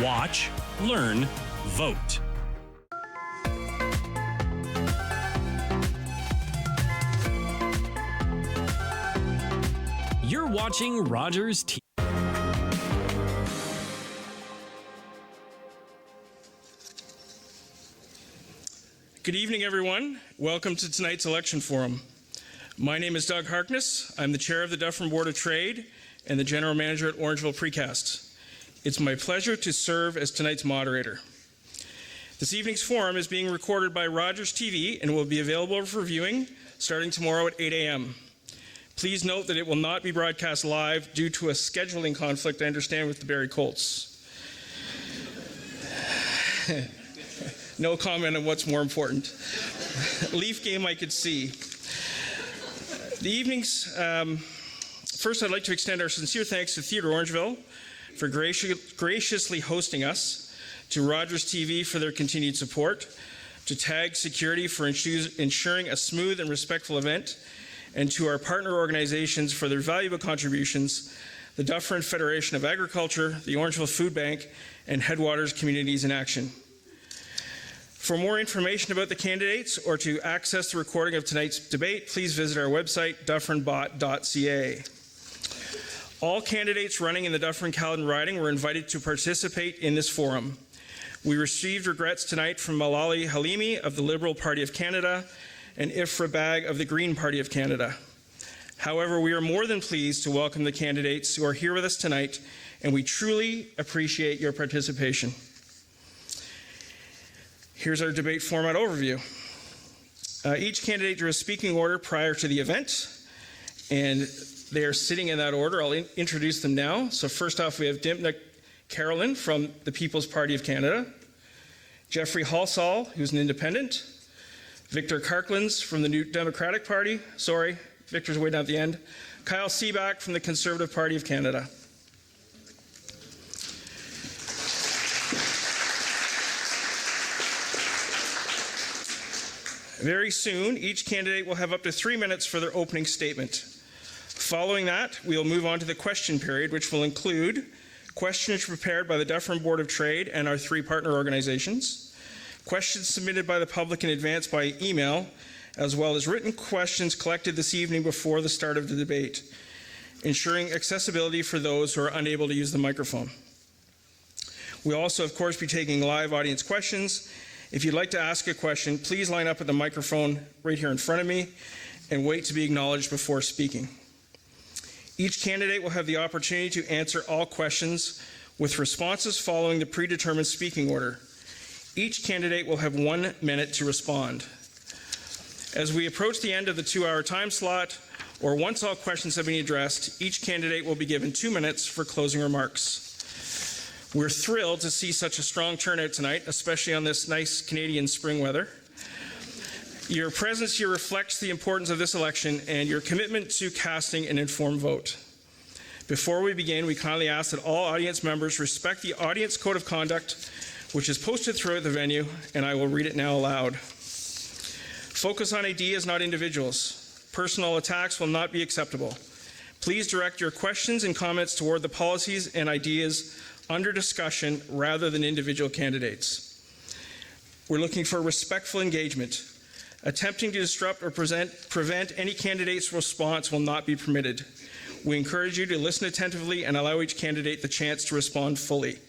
Watch, learn, vote. You're watching Rogers TV. Good evening, everyone. Welcome to tonight's election forum. My name is Doug Harkness. I'm the chair of the Dufferin Board of Trade and the general manager at Orangeville Precast. It's my pleasure to serve as tonight's moderator. This evening's forum is being recorded by Rogers TV and will be available for viewing starting tomorrow at 8 a.m. Please note that it will not be broadcast live due to a scheduling conflict, I understand, with the Barrie Colts. No comment on what's more important. Leaf game I could see. The evening's, first I'd like to extend our sincere thanks to Theatre Orangeville for graciously hosting us, to Rogers TV for their continued support, to TAG Security for ensuring a smooth and respectful event, and to our partner organizations for their valuable contributions, the Dufferin Federation of Agriculture, the Orangeville Food Bank, and Headwaters Communities in Action. For more information about the candidates or to access the recording of tonight's debate, please visit our website, dufferinbot.ca. All candidates running in the Dufferin Caledon riding were invited to participate in this forum. We received regrets tonight from Malali Halimi of the Liberal Party of Canada and Ifra Bag of the Green Party of Canada. However, we are more than pleased to welcome the candidates who are here with us tonight, and we truly appreciate your participation. Here's our debate format overview. Each candidate drew a speaking order prior to the event, and they are sitting in that order. I'll introduce them now. So first off, we have Dympna Carolan from the People's Party of Canada, Jeffrey Halsall, who's an independent, Victor Karklins from the New Democratic Party, sorry, Victor's way down at the end, Kyle Seeback from the Conservative Party of Canada. Very soon, each candidate will have up to 3 minutes for their opening statement. Following that, we will move on to the question period, which will include questions prepared by the Dufferin Board of Trade and our 3 partner organizations, questions submitted by the public in advance by email, as well as written questions collected this evening before the start of the debate, ensuring accessibility for those who are unable to use the microphone. We'll also, of course, be taking live audience questions. If you'd like to ask a question, please line up at the microphone right here in front of me and wait to be acknowledged before speaking. Each candidate will have the opportunity to answer all questions with responses following the predetermined speaking order. Each candidate will have 1 minute to respond. As we approach the end of the 2-hour time slot, or once all questions have been addressed, each candidate will be given 2 minutes for closing remarks. We're thrilled to see such a strong turnout tonight, especially on this nice Canadian spring weather. Your presence here reflects the importance of this election and your commitment to casting an informed vote. Before we begin, we kindly ask that all audience members respect the audience code of conduct, which is posted throughout the venue, and I will read it now aloud. Focus on ideas, not individuals. Personal attacks will not be acceptable. Please direct your questions and comments toward the policies and ideas under discussion rather than individual candidates. We're looking for respectful engagement. Attempting to disrupt or prevent any candidate's response will not be permitted. We encourage you to listen attentively and allow each candidate the chance to respond fully.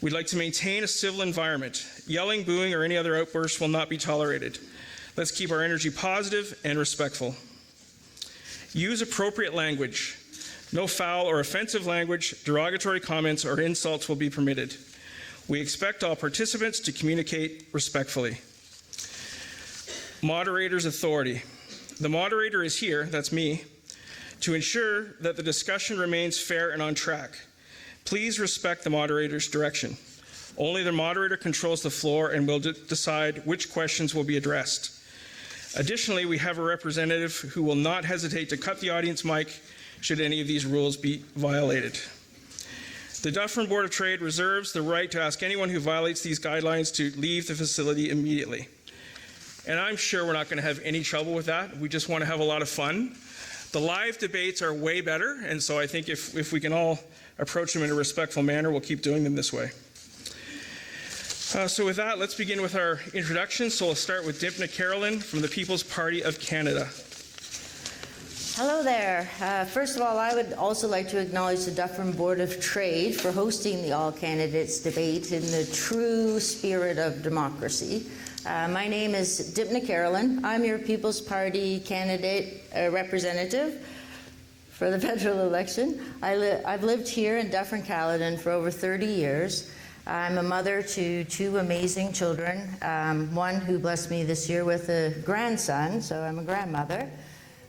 We'd like to maintain a civil environment. Yelling, booing, or any other outbursts will not be tolerated. Let's keep our energy positive and respectful. Use appropriate language. No foul or offensive language, derogatory comments, or insults will be permitted. We expect all participants to communicate respectfully. Moderator's authority. The moderator is here, that's me, to ensure that the discussion remains fair and on track. Please respect the moderator's direction. Only the moderator controls the floor and will decide which questions will be addressed. Additionally, we have a representative who will not hesitate to cut the audience mic should any of these rules be violated. The Dufferin Board of Trade reserves the right to ask anyone who violates these guidelines to leave the facility immediately. And I'm sure we're not going to have any trouble with that. We just want to have a lot of fun. The live debates are way better, and so I think if we can all approach them in a respectful manner, we'll keep doing them this way. So with that, let's begin with our introductions. So we'll start with Dympna Carolan from the People's Party of Canada. Hello there. First of all, I would also like to acknowledge the Dufferin Board of Trade for hosting the All Candidates debate in the true spirit of democracy. My name is Dympna Carolan. I'm your People's Party candidate representative for the federal election. I've lived here in Dufferin Caledon for over 30 years. I'm a mother to two amazing children, one who blessed me this year with a grandson, so I'm a grandmother.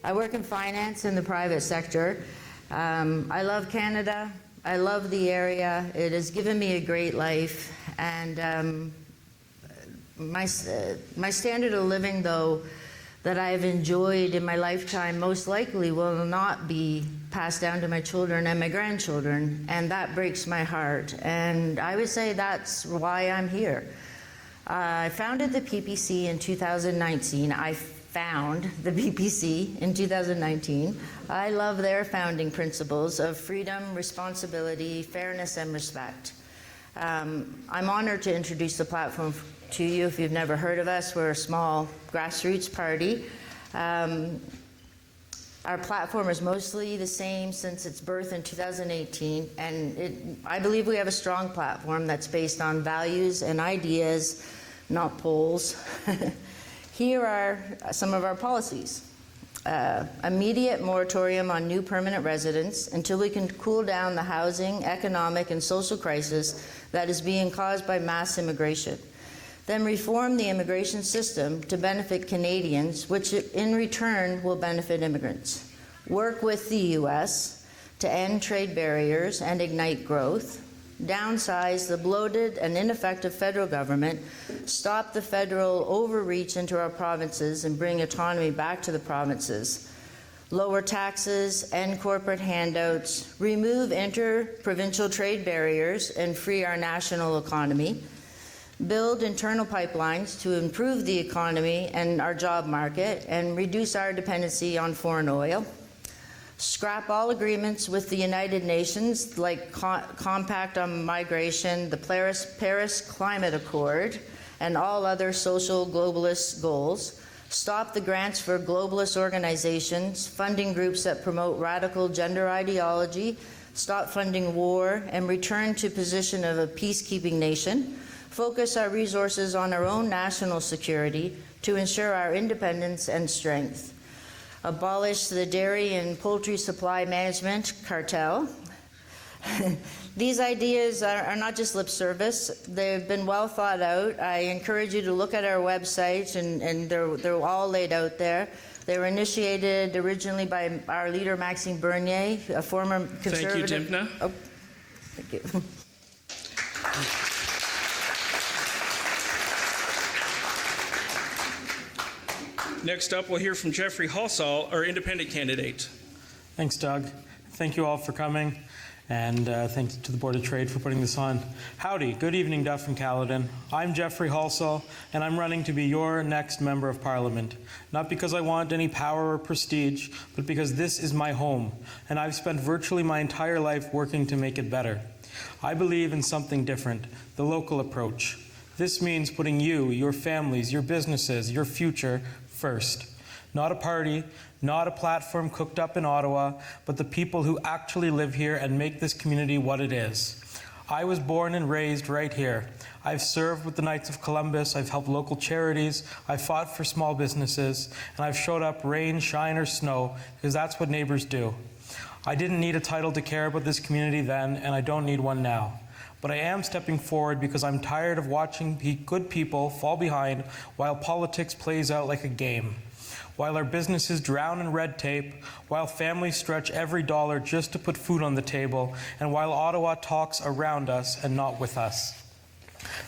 I work in finance in the private sector. I love Canada. I love the area. It has given me a great life. And my standard of living, though, that I have enjoyed in my lifetime most likely will not be passed down to my children and my grandchildren. And that breaks my heart. And I would say that's why I'm here. I founded the PPC in 2019. I found the PPC in 2019. I love their founding principles of freedom, responsibility, fairness, and respect. I'm honored to introduce the platform to you if you've never heard of us. We're a small grassroots party. Our platform is mostly the same since its birth in 2018, and I believe we have a strong platform that's based on values and ideas, not polls. Here are some of our policies. Immediate moratorium on new permanent residents until we can cool down the housing, economic, and social crisis that is being caused by mass immigration. Then reform the immigration system to benefit Canadians, which in return will benefit immigrants. Work with the U.S. to end trade barriers and ignite growth. Downsize the bloated and ineffective federal government, stop the federal overreach into our provinces and bring autonomy back to the provinces, lower taxes, end corporate handouts, remove inter-provincial trade barriers and free our national economy, build internal pipelines to improve the economy and our job market and reduce our dependency on foreign oil, scrap all agreements with the United Nations like Compact on Migration, the Paris Climate Accord, and all other social globalist goals. Stop the grants for globalist organizations, funding groups that promote radical gender ideology, stop funding war, and return to position of a peacekeeping nation. Focus our resources on our own national security to ensure our independence and strength. Abolish the dairy and poultry supply management cartel. These ideas are not just lip service. They've been well thought out. I encourage you to look at our website, and they're all laid out there. They were initiated originally by our leader, Maxime Bernier, a former conservative. Thank you, Dympna. Oh, thank you. Next up, we'll hear from Jeffrey Halsall, our independent candidate. Thanks, Doug. Thank you all for coming, and thanks to the Board of Trade for putting this on. Howdy, good evening, Dufferin Caledon. I'm Jeffrey Halsall, and I'm running to be your next Member of Parliament. Not because I want any power or prestige, but because this is my home, and I've spent virtually my entire life working to make it better. I believe in something different, the local approach. This means putting you, your families, your businesses, your future first. Not a party, not a platform cooked up in Ottawa, but the people who actually live here and make this community what it is. I was born and raised right here. I've served with the Knights of Columbus, I've helped local charities, I've fought for small businesses, and I've showed up rain, shine, or snow, because that's what neighbors do. I didn't need a title to care about this community then, and I don't need one now. But I am stepping forward because I'm tired of watching good people fall behind while politics plays out like a game. While our businesses drown in red tape, while families stretch every dollar just to put food on the table, and while Ottawa talks around us and not with us.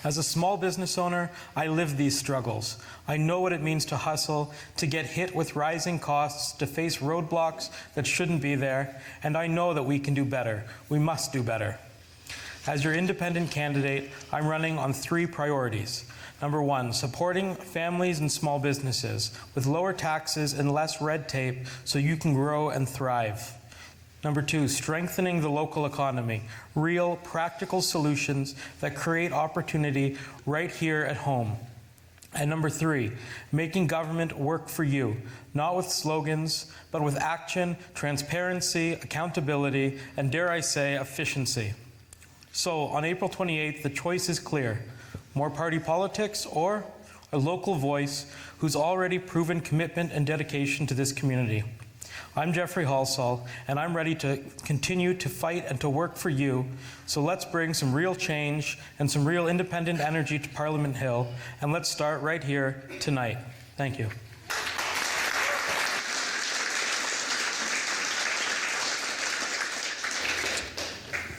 As a small business owner, I live these struggles. I know what it means to hustle, to get hit with rising costs, to face roadblocks that shouldn't be there, and I know that we can do better. We must do better. As your independent candidate, I'm running on 3 priorities. Number 1, supporting families and small businesses with lower taxes and less red tape so you can grow and thrive. Number 2, strengthening the local economy, real, practical solutions that create opportunity right here at home. And number 3, making government work for you, not with slogans, but with action, transparency, accountability, and dare I say, efficiency. So on April 28th, the choice is clear. More party politics or a local voice who's already proven commitment and dedication to this community. I'm Jeffrey Halsall, and I'm ready to continue to fight and to work for you. So let's bring some real change and some real independent energy to Parliament Hill, and let's start right here tonight. Thank you.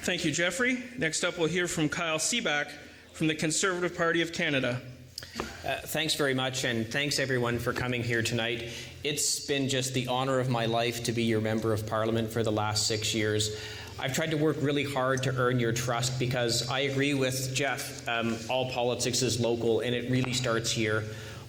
Thank you, Jeffrey. Next up, we'll hear from Kyle Seeback from the Conservative Party of Canada. Thanks very much, and thanks everyone for coming here tonight. It's been just the honor of my life to be your member of Parliament for the last 6 years. I've tried to work really hard to earn your trust because I agree with Jeff. All politics is local, and it really starts here.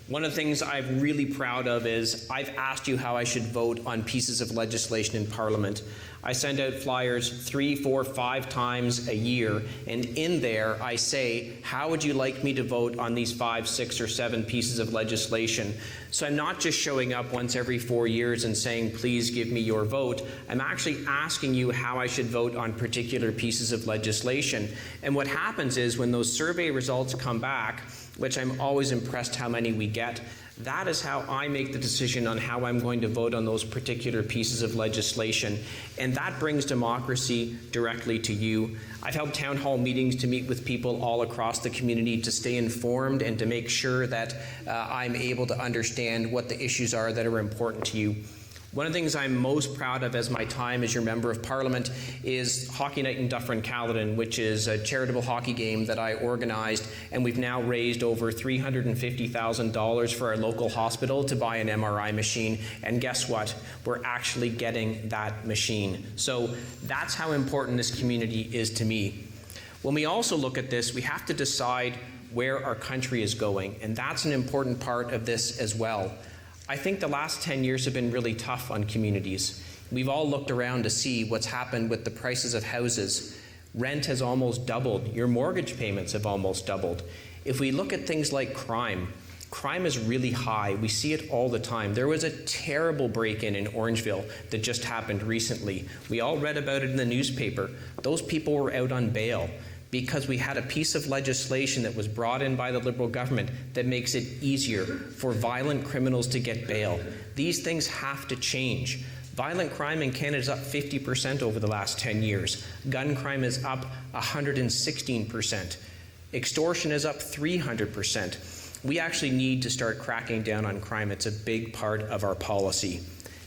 One of the things I'm really proud of is I've asked you how I should vote on pieces of legislation in Parliament. I send out flyers 3, 4, 5 times a year, and in there I say, how would you like me to vote on these 5, 6, or 7 pieces of legislation? So I'm not just showing up once every 4 years and saying, please give me your vote. I'm actually asking you how I should vote on particular pieces of legislation. And what happens is when those survey results come back, which I'm always impressed how many we get, that is how I make the decision on how I'm going to vote on those particular pieces of legislation. And that brings democracy directly to you. I've held town hall meetings to meet with people all across the community to stay informed and to make sure that I'm able to understand what the issues are that are important to you. One of the things I'm most proud of as my time as your Member of Parliament is Hockey Night in Dufferin Caledon, which is a charitable hockey game that I organized, and we've now raised over $350,000 for our local hospital to buy an MRI machine, and guess what? We're actually getting that machine. So that's how important this community is to me. When we also look at this, we have to decide where our country is going, and that's an important part of this as well. I think the last 10 years have been really tough on communities. We've all looked around to see what's happened with the prices of houses. Rent has almost doubled. Your mortgage payments have almost doubled. If we look at things like crime, crime is really high. We see it all the time. There was a terrible break-in in Orangeville that just happened recently. We all read about it in the newspaper. Those people were out on bail because we had a piece of legislation that was brought in by the Liberal government that makes it easier for violent criminals to get bail. These things have to change. Violent crime in Canada is up 50% over the last 10 years. Gun crime is up 116%. Extortion is up 300%. We actually need to start cracking down on crime. It's a big part of our policy.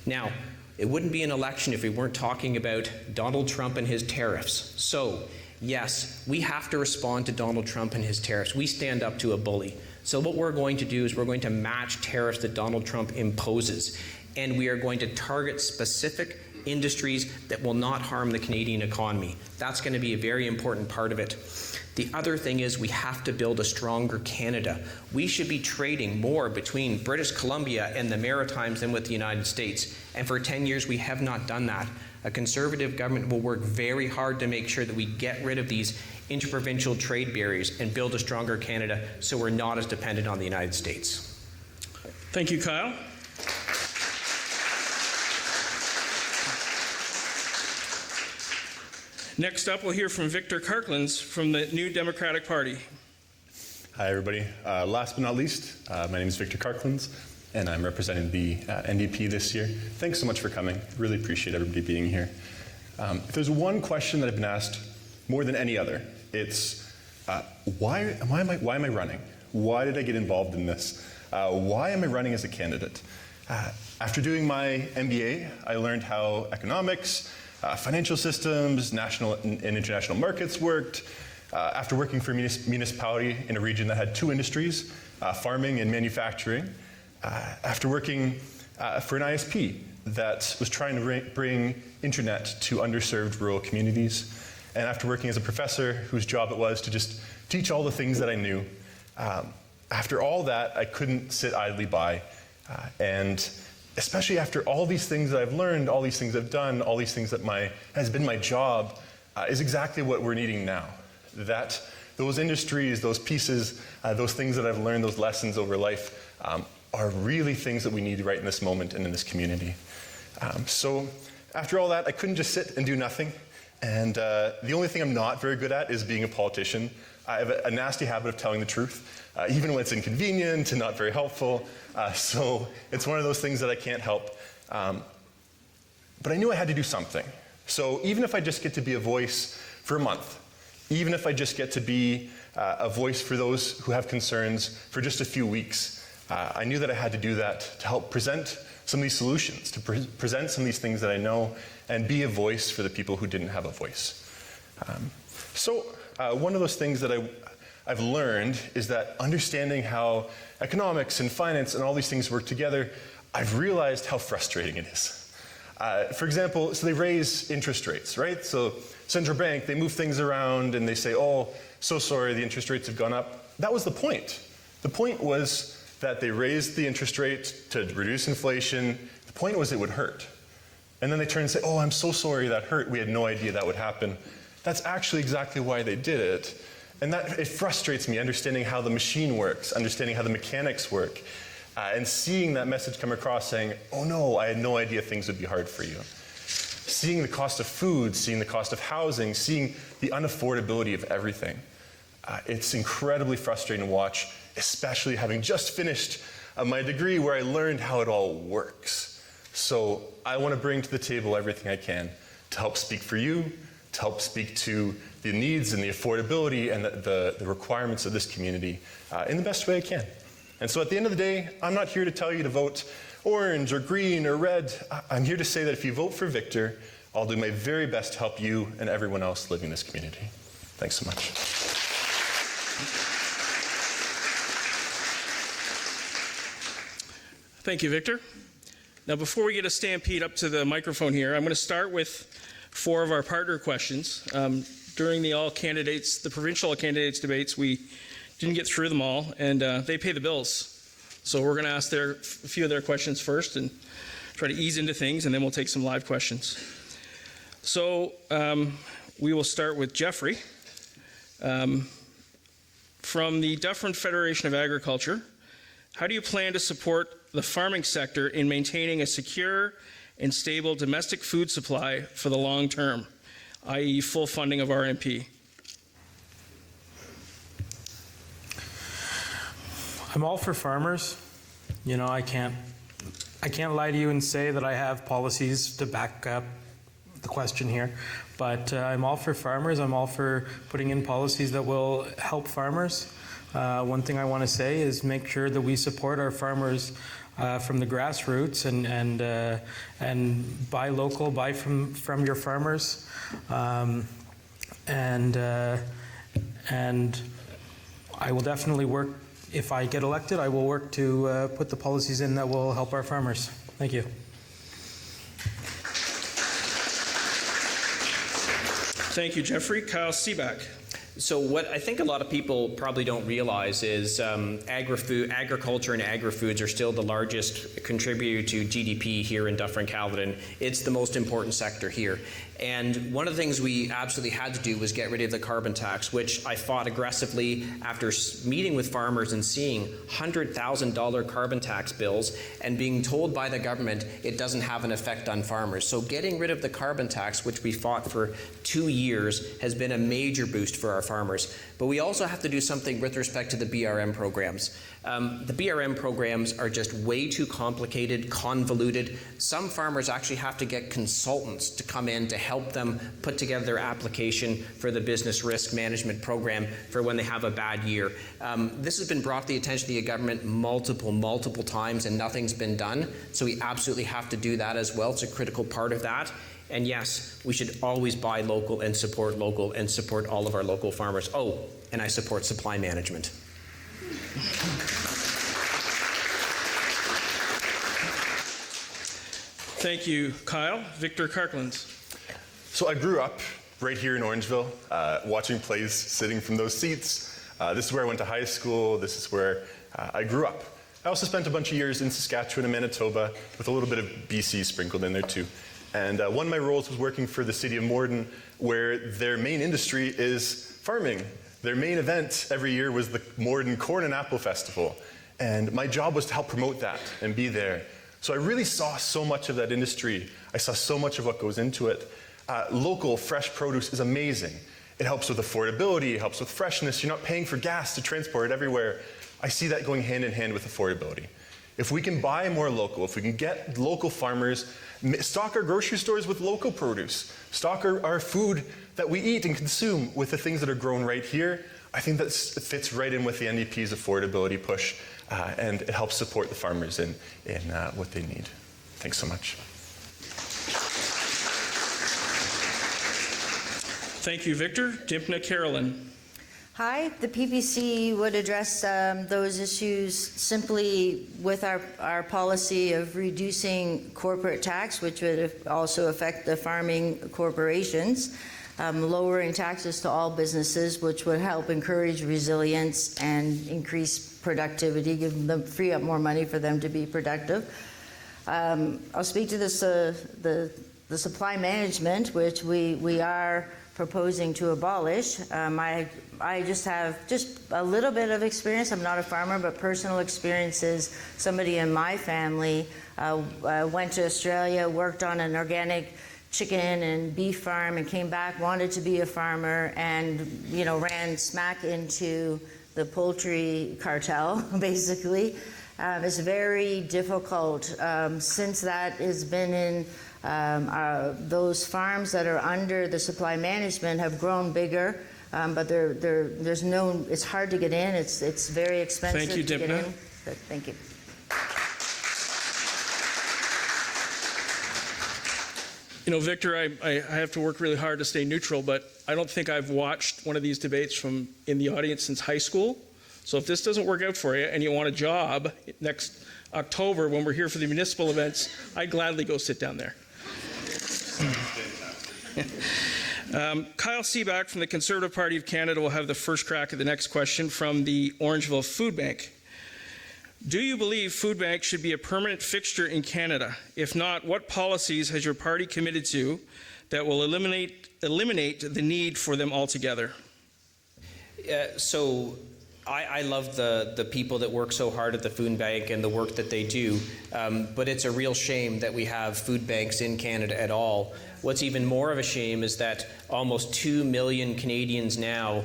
Now, it wouldn't be an election if we weren't talking about Donald Trump and his tariffs. So, yes, we have to respond to Donald Trump and his tariffs. We stand up to a bully. So what we're going to do is we're going to match tariffs that Donald Trump imposes, and we are going to target specific industries that will not harm the Canadian economy. That's going to be a very important part of it. The other thing is we have to build a stronger Canada. We should be trading more between British Columbia and the Maritimes than with the United States. And for 10 years, we have not done that. A Conservative government will work very hard to make sure that we get rid of these interprovincial trade barriers and build a stronger Canada so we're not as dependent on the United States. Thank you, Kyle. Next up, we'll hear from Victor Karklins from the New Democratic Party. Hi, everybody. Last but not least, my name is Victor Karklins, and I'm representing the NDP this year. Thanks so much for coming. Really appreciate everybody being here. If there's one question that I've been asked more than any other, it's why am I running? Why did I get involved in this? Why am I running as a candidate? After doing my MBA, I learned how economics, financial systems, national and international markets worked. After working for a municipality in a region that had 2 industries, farming and manufacturing. After working for an ISP that was trying to bring internet to underserved rural communities. And after working as a professor whose job it was to just teach all the things that I knew, after all that, I couldn't sit idly by. And especially after all these things that I've learned, all these things I've done, all these things that has been my job, is exactly what we're needing now. That those industries, those pieces, those things that I've learned, those lessons over life, are really things that we need right in this moment and in this community. So after all that, I couldn't just sit and do nothing. And the only thing I'm not very good at is being a politician. I have a nasty habit of telling the truth, even when it's inconvenient and not very helpful. So it's one of those things that I can't help. But I knew I had to do something. So even if I just get to be a voice for a month, even if I just get to be a voice for those who have concerns for just a few weeks, I knew that I had to do that to help present some of these solutions, to present some of these things that I know, and be a voice for the people who didn't have a voice. So one of those things that I've learned is that understanding how economics and finance and all these things work together, I've realized how frustrating it is. For example, so they raise interest rates, right? So central bank, they move things around and they say, oh, so sorry, the interest rates have gone up. That was the point. The point was that they raised the interest rate to reduce inflation. The point was it would hurt. And then they turn and say, oh, I'm so sorry that hurt. We had no idea that would happen. That's actually exactly why they did it. And that, it frustrates me, understanding how the machine works, understanding how the mechanics work, and seeing that message come across saying, oh no, I had no idea things would be hard for you. Seeing the cost of food, seeing the cost of housing, seeing the unaffordability of everything. It's incredibly frustrating to watch, especially having just finished my degree where I learned how it all works. So I want to bring to the table everything I can to help speak for you, to help speak to the needs and the affordability and the requirements of this community in the best way I can. And so at the end of the day, I'm not here to tell you to vote orange or green or red. I'm here to say that if you vote for Victor, I'll do my very best to help you and everyone else living in this community. Thanks so much. Thank you, Victor. Now, before we get a stampede up to the microphone here, I'm going to start with 4 of our partner questions. During the provincial candidates debates, we didn't get through them all, and they pay the bills. So we're going to ask a few of their questions first and try to ease into things, and then we'll take some live questions. So we will start with Jeffrey. From the Dufferin Federation of Agriculture, how do you plan to support the farming sector in maintaining a secure and stable domestic food supply for the long term, i.e. full funding of RMP? I'm all for farmers. You know, I can't lie to you and say that I have policies to back up the question here, but I'm all for farmers. I'm all for putting in policies that will help farmers. One thing I want to say is make sure that we support our farmers from the grassroots and buy local, buy from your farmers, and I will definitely work. If I get elected, I will work to put the policies in that will help our farmers. Thank you. Thank you, Jeffrey. Kyle Seeback. So what I think a lot of people probably don't realize is agriculture and agri-foods are still the largest contributor to GDP here in Dufferin Caledon. It's the most important sector here. And one of the things we absolutely had to do was get rid of the carbon tax, which I fought aggressively after meeting with farmers and seeing $100,000 carbon tax bills and being told by the government it doesn't have an effect on farmers. So getting rid of the carbon tax, which we fought for 2 years, has been a major boost for our farmers. But we also have to do something with respect to the BRM programs. The BRM programs are just way too complicated, convoluted. Some farmers actually have to get consultants to come in to help them put together their application for the business risk management program for when they have a bad year. This has been brought to the attention of the government multiple times and nothing's been done. So we absolutely have to do that as well. It's a critical part of that. And yes, we should always buy local and support all of our local farmers. Oh, and I support supply management. Thank you, Kyle. Victor Karklins. So I grew up right here in Orangeville, watching plays, sitting from those seats. This is where I went to high school. This is where I grew up. I also spent a bunch of years in Saskatchewan and Manitoba with a little bit of BC sprinkled in there too. And one of my roles was working for the city of Morden, where their main industry is farming. Their main event every year was the Morden Corn and Apple Festival. And my job was to help promote that and be there. So I really saw so much of that industry. I saw so much of what goes into it. Local fresh produce is amazing. It helps with affordability, it helps with freshness. You're not paying for gas to transport it everywhere. I see that going hand in hand with affordability. If we can buy more local, if we can get local farmers, stock our grocery stores with local produce, stock our food that we eat and consume with the things that are grown right here, I think that fits right in with the NDP's affordability push, and it helps support the farmers in what they need. Thanks so much. Thank you, Victor. Dympna, Carolan. Hi, the PPC would address those issues simply with our policy of reducing corporate tax, which would also affect the farming corporations, lowering taxes to all businesses, which would help encourage resilience and increase productivity, give them, free up more money for them to be productive. I'll speak to this, the supply management, which we are proposing to abolish. I just have a little bit of experience. I'm not a farmer, but personal experience is somebody in my family went to Australia, worked on an organic chicken and beef farm, and came back, wanted to be a farmer, and ran smack into the poultry cartel, basically. It's very difficult. Since that has been in those farms that are under the supply management have grown bigger, but there's no. It's hard to get in. It's very expensive. Thank you, to get Dympna. in. But thank you. Victor, I have to work really hard to stay neutral, but I don't think I've watched one of these debates from in the audience since high school. So if this doesn't work out for you and you want a job next October when we're here for the municipal events, I'd gladly go sit down there. Kyle Seeback from the Conservative Party of Canada will have the first crack at the next question from the Orangeville Food Bank. Do you believe food banks should be a permanent fixture in Canada? If not, what policies has your party committed to that will eliminate the need for them altogether? I love the people that work so hard at the food bank and the work that they do, but it's a real shame that we have food banks in Canada at all. What's even more of a shame is that almost 2 million Canadians now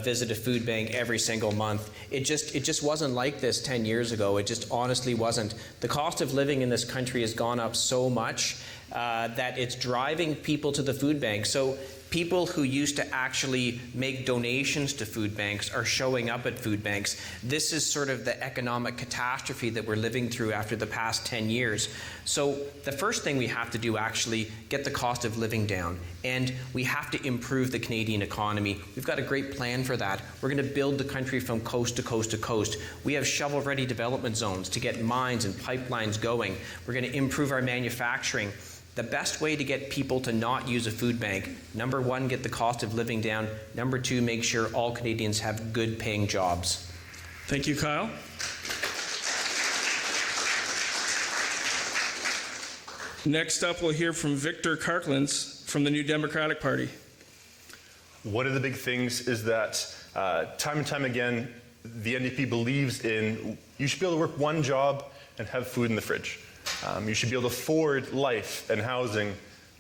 visit a food bank every single month. It just wasn't like this 10 years ago. It just honestly wasn't. The cost of living in this country has gone up so much that it's driving people to the food bank. So people who used to actually make donations to food banks are showing up at food banks. This is sort of the economic catastrophe that we're living through after the past 10 years. So the first thing we have to do, actually, get the cost of living down. And we have to improve the Canadian economy. We've got a great plan for that. We're going to build the country from coast to coast to coast. We have shovel-ready development zones to get mines and pipelines going. We're going to improve our manufacturing. The best way to get people to not use a food bank, number one, get the cost of living down. Number two, make sure all Canadians have good paying jobs. Thank you, Kyle. Next up, we'll hear from Victor Karklins from the New Democratic Party. One of the big things is that time and time again, the NDP believes in you should be able to work one job and have food in the fridge. You should be able to afford life and housing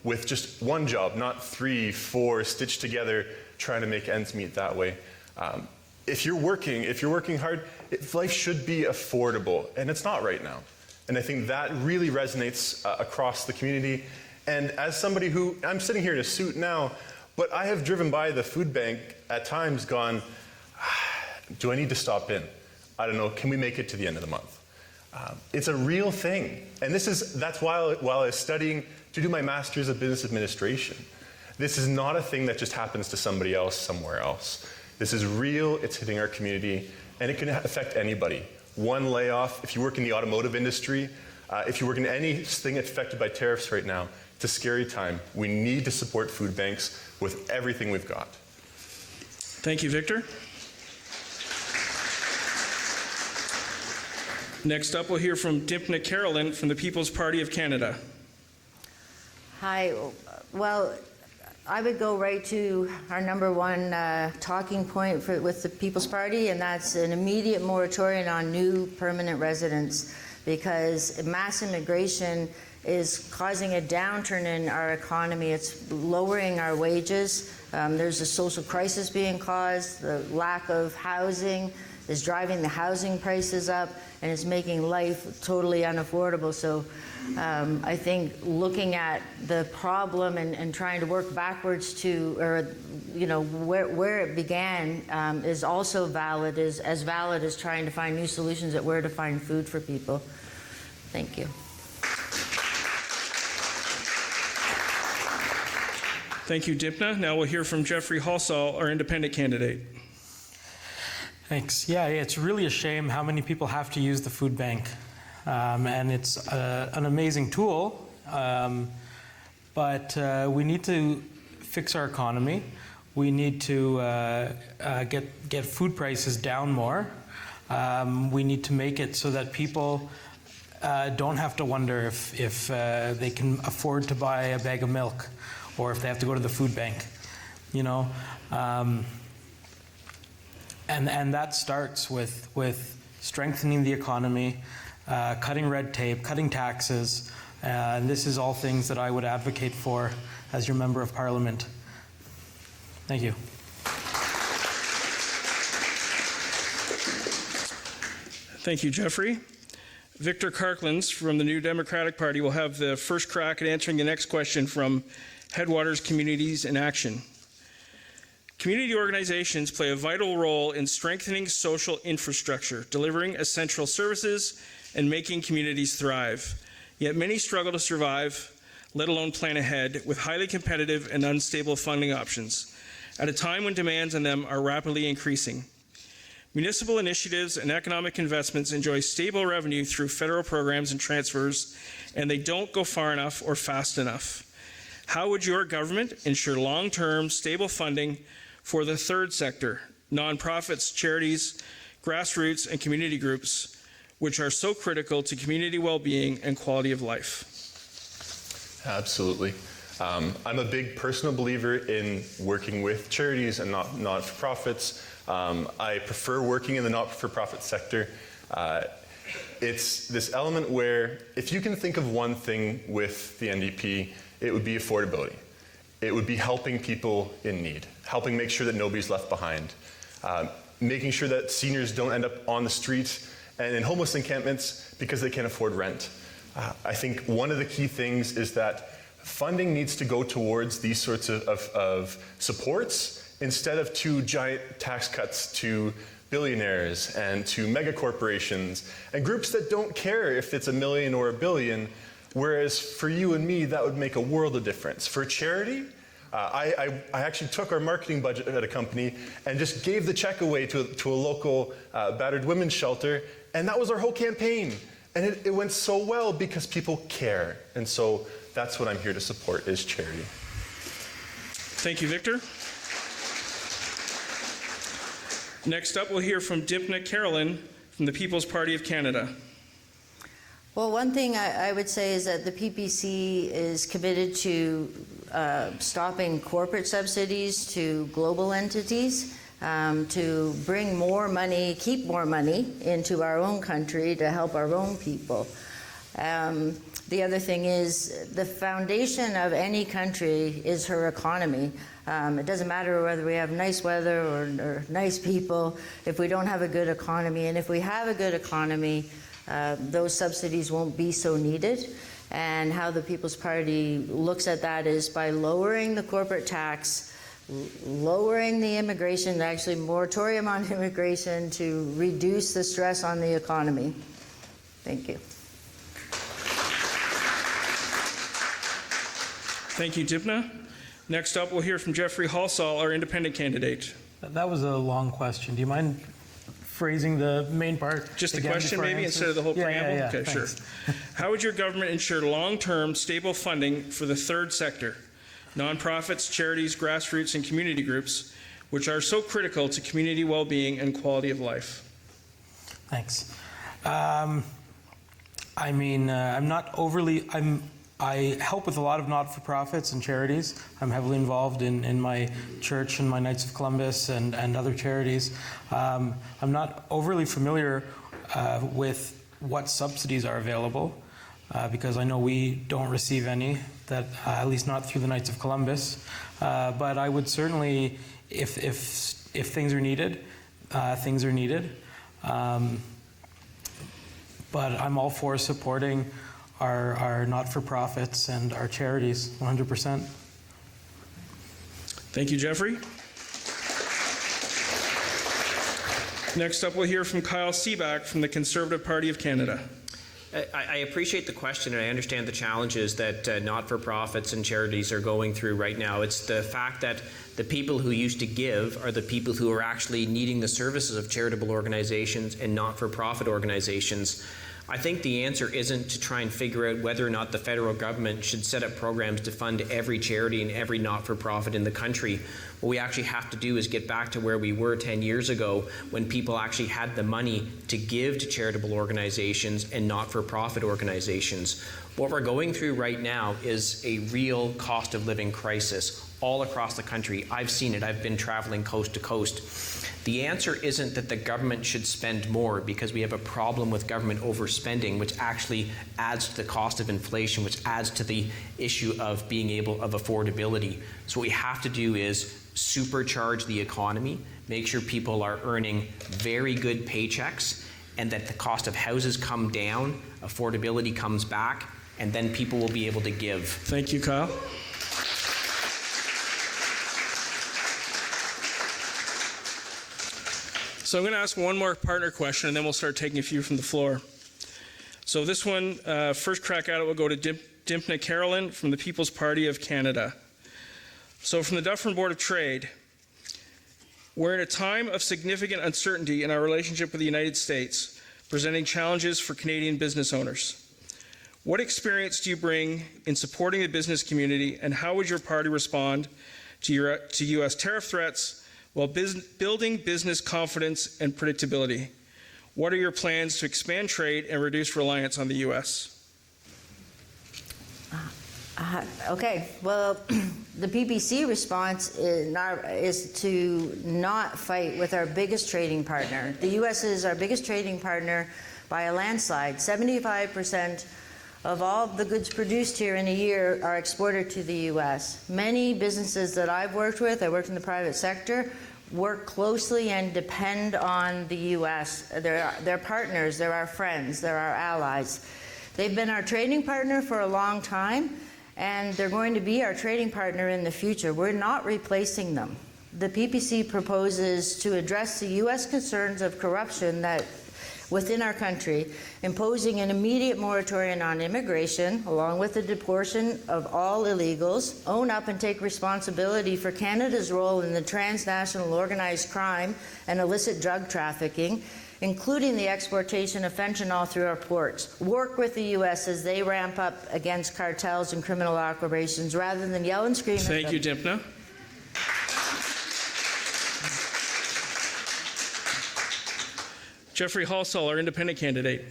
with just one job, not 3, 4 stitched together, trying to make ends meet that way. If you're working hard, life should be affordable, and it's not right now. And I think that really resonates across the community. And as somebody who, I'm sitting here in a suit now, but I have driven by the food bank at times gone, do I need to stop in? I don't know, can we make it to the end of the month? It's a real thing. And that's while I was studying to do my master's of business administration. This is not a thing that just happens to somebody else somewhere else. This is real, it's hitting our community, and it can affect anybody. One layoff, if you work in the automotive industry, if you work in anything affected by tariffs right now, It's a scary time. We need to support food banks with everything we've got. Thank you, Victor. Next up, we'll hear from Dympna Carolan from the People's Party of Canada. Hi. Well, I would go right to our number one talking point with the People's Party, and that's an immediate moratorium on new permanent residents, because mass immigration is causing a downturn in our economy. It's lowering our wages. There's a social crisis being caused. The lack of housing is driving the housing prices up, and it's making life totally unaffordable. So I think looking at the problem and trying to work backwards to, or where it began is also valid, is as valid as trying to find new solutions at where to find food for people. Thank you. Thank you, Dympna. Now we'll hear from Jeffrey Halsall, our independent candidate. Thanks. Yeah, it's really a shame how many people have to use the food bank. And it's an amazing tool, but we need to fix our economy. We need to get food prices down more. We need to make it so that people don't have to wonder if they can afford to buy a bag of milk, or if they have to go to the food bank, And that starts with strengthening the economy, cutting red tape, cutting taxes, and this is all things that I would advocate for as your Member of Parliament. Thank you. Thank you, Jeffrey. Victor Karklins from the New Democratic Party will have the first crack at answering the next question from Headwaters Communities in Action. Community organizations play a vital role in strengthening social infrastructure, delivering essential services, and making communities thrive. Yet many struggle to survive, let alone plan ahead, with highly competitive and unstable funding options, at a time when demands on them are rapidly increasing. Municipal initiatives and economic investments enjoy stable revenue through federal programs and transfers, and they don't go far enough or fast enough. How would your government ensure long-term, stable funding for the third sector, nonprofits, charities, grassroots, and community groups, which are so critical to community well-being and quality of life? Absolutely. I'm a big personal believer in working with charities and not-for-profits. I prefer working in the not-for-profit sector. It's this element where if you can think of one thing with the NDP, it would be affordability. It would be helping people in need, helping make sure that nobody's left behind, making sure that seniors don't end up on the streets and in homeless encampments because they can't afford rent. I think one of the key things is that funding needs to go towards these sorts of supports instead of to giant tax cuts to billionaires and to mega corporations and groups that don't care if it's $1 million or $1 billion. Whereas for you and me, that would make a world of difference. For charity, I actually took our marketing budget at a company and just gave the check away to a local battered women's shelter, and that was our whole campaign. And it went so well because people care. And so that's what I'm here to support, is charity. Thank you, Victor. Next up, we'll hear from Dympna Carolan from the People's Party of Canada. Well, one thing I would say is that the PPC is committed to stopping corporate subsidies to global entities, to bring more money, keep more money into our own country to help our own people. The other thing is the foundation of any country is her economy. It doesn't matter whether we have nice weather or nice people if we don't have a good economy. And if we have a good economy, those subsidies won't be so needed. And how the People's Party looks at that is by lowering the corporate tax, lowering the immigration, actually moratorium on immigration to reduce the stress on the economy. Thank you. Thank you, Dympna. Next up, we'll hear from Jeffrey Halsall, our independent candidate. That was a long question. Do you mind phrasing the main part. Just the again question before I maybe answer? instead of the whole Yeah, preamble? Yeah, Okay, sure. thanks. How would your government ensure long-term stable funding for the third sector, nonprofits, charities, grassroots, and community groups, which are so critical to community well-being and quality of life? Thanks. I mean, I help with a lot of not-for-profits and charities. I'm heavily involved in my church and my Knights of Columbus and other charities. I'm not overly familiar with what subsidies are available because I know we don't receive any, that at least not through the Knights of Columbus. But I would certainly, if things are needed, things are needed. But I'm all for supporting our not-for-profits and our charities, 100%. Thank you, Jeffrey. Next up, we'll hear from Kyle Seeback from the Conservative Party of Canada. I appreciate the question, and I understand the challenges that not-for-profits and charities are going through right now. It's the fact that the people who used to give are the people who are actually needing the services of charitable organizations and not-for-profit organizations. I think the answer isn't to try and figure out whether or not the federal government should set up programs to fund every charity and every not-for-profit in the country. What we actually have to do is get back to where we were 10 years ago when people actually had the money to give to charitable organizations and not-for-profit organizations. What we're going through right now is a real cost of living crisis all across the country. I've seen it. I've been traveling coast to coast. The answer isn't that the government should spend more because we have a problem with government overspending, which actually adds to the cost of inflation, which adds to the issue of affordability. So what we have to do is supercharge the economy, make sure people are earning very good paychecks, and that the cost of houses come down, affordability comes back, and then people will be able to give. Thank you, Kyle. So I'm going to ask one more partner question, and then we'll start taking a few from the floor. So this one, first crack at it will go to Dympna Carolan from the People's Party of Canada. So from the Dufferin Board of Trade, we're in a time of significant uncertainty in our relationship with the United States, presenting challenges for Canadian business owners. What experience do you bring in supporting the business community, and how would your party respond to U.S. tariff threats while building business confidence and predictability? What are your plans to expand trade and reduce reliance on the U.S.? Okay, well, the PPC response is to not fight with our biggest trading partner. The U.S. is our biggest trading partner by a landslide. 75% of all the goods produced here in a year are exported to the U.S. Many businesses that I've worked with, I worked in the private sector, work closely and depend on the U.S. They're partners, they're our friends, they're our allies. They've been our trading partner for a long time, and they're going to be our trading partner in the future. We're not replacing them. The PPC proposes to address the U.S. concerns of corruption that within our country, imposing an immediate moratorium on immigration, along with the deportation of all illegals, own up and take responsibility for Canada's role in the transnational organized crime and illicit drug trafficking, including the exportation of fentanyl through our ports. Work with the U.S. as they ramp up against cartels and criminal operations rather than yell and scream at them. Thank you, Dympna. Jeffrey Halsall, our independent candidate.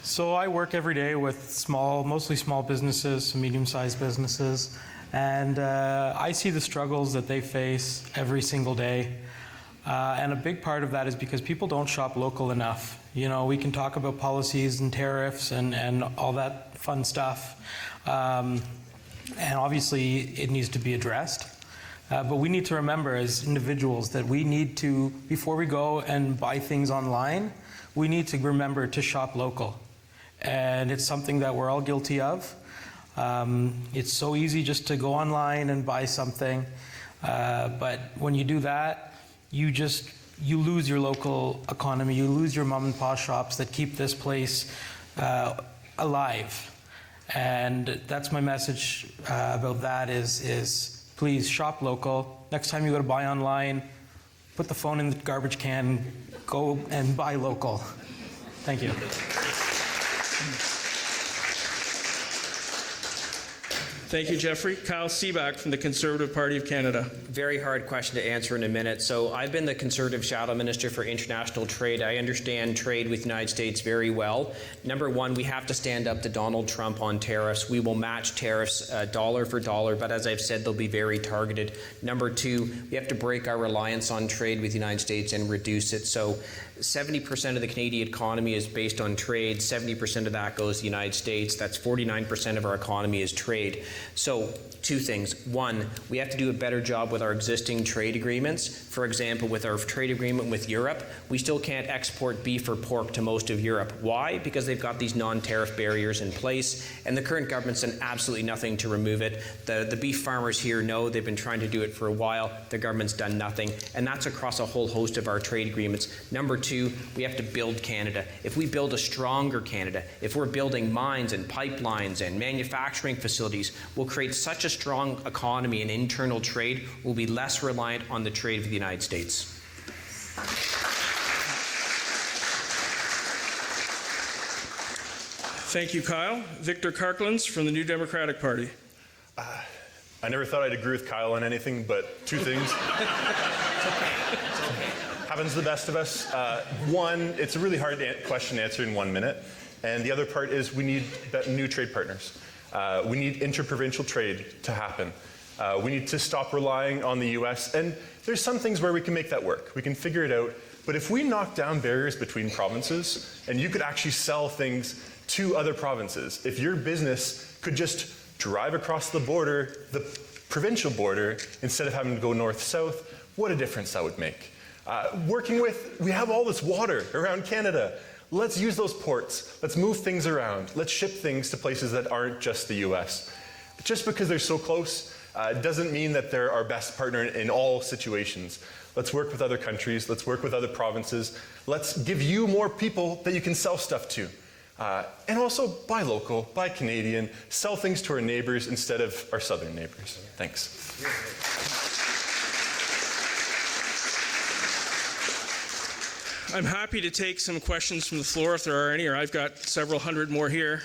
So I work every day with mostly small businesses, medium-sized businesses, and I see the struggles that they face every single day. And a big part of that is because people don't shop local enough. You know, we can talk about policies and tariffs and all that fun stuff. And obviously it needs to be addressed. But we need to remember as individuals that we need to, before we go and buy things online, we need to remember to shop local. And it's something that we're all guilty of. It's so easy just to go online and buy something. But when you do that, you lose your local economy. You lose your mom and pop shops that keep this place alive. And that's my message about that is please shop local. Next time you go to buy online, put the phone in the garbage can, go and buy local. Thank you. Thank you, Jeffrey. Kyle Seeback from the Conservative Party of Canada. Very hard question to answer in a minute. So I've been the Conservative Shadow Minister for International Trade. I understand trade with the United States very well. Number one, we have to stand up to Donald Trump on tariffs. We will match tariffs dollar for dollar, but as I've said, they'll be very targeted. Number two, we have to break our reliance on trade with the United States and reduce it. So 70% of the Canadian economy is based on trade. 70% of that goes to the United States. That's 49% of our economy is trade. So two things. One, we have to do a better job with our existing trade agreements. For example, with our trade agreement with Europe, we still can't export beef or pork to most of Europe. Why? Because they've got these non-tariff barriers in place, and the current government's done absolutely nothing to remove it. The beef farmers here know they've been trying to do it for a while. The government's done nothing, and that's across a whole host of our trade agreements. Number two, we have to build Canada. If we build a stronger Canada, if we're building mines and pipelines and manufacturing facilities, we'll create such a strong economy and internal trade, we'll be less reliant on the trade of the United States. Thank you, Kyle. Victor Karklins from the New Democratic Party. I never thought I'd agree with Kyle on anything, but two things. Happens to the best of us. One, it's a really hard question to answer in 1 minute. And the other part is we need new trade partners. We need interprovincial trade to happen. We need to stop relying on the US. And there's some things where we can make that work. We can figure it out. But if we knock down barriers between provinces, and you could actually sell things to other provinces, if your business could just drive across the border, the provincial border, instead of having to go north-south, what a difference that would make. We have all this water around Canada. Let's use those ports. Let's move things around. Let's ship things to places that aren't just the US. Just because they're so close doesn't mean that they're our best partner in all situations. Let's work with other countries. Let's work with other provinces. Let's give you more people that you can sell stuff to. And also buy local, buy Canadian, sell things to our neighbors instead of our southern neighbors. Thanks. I'm happy to take some questions from the floor if there are any, or I've got several hundred more here.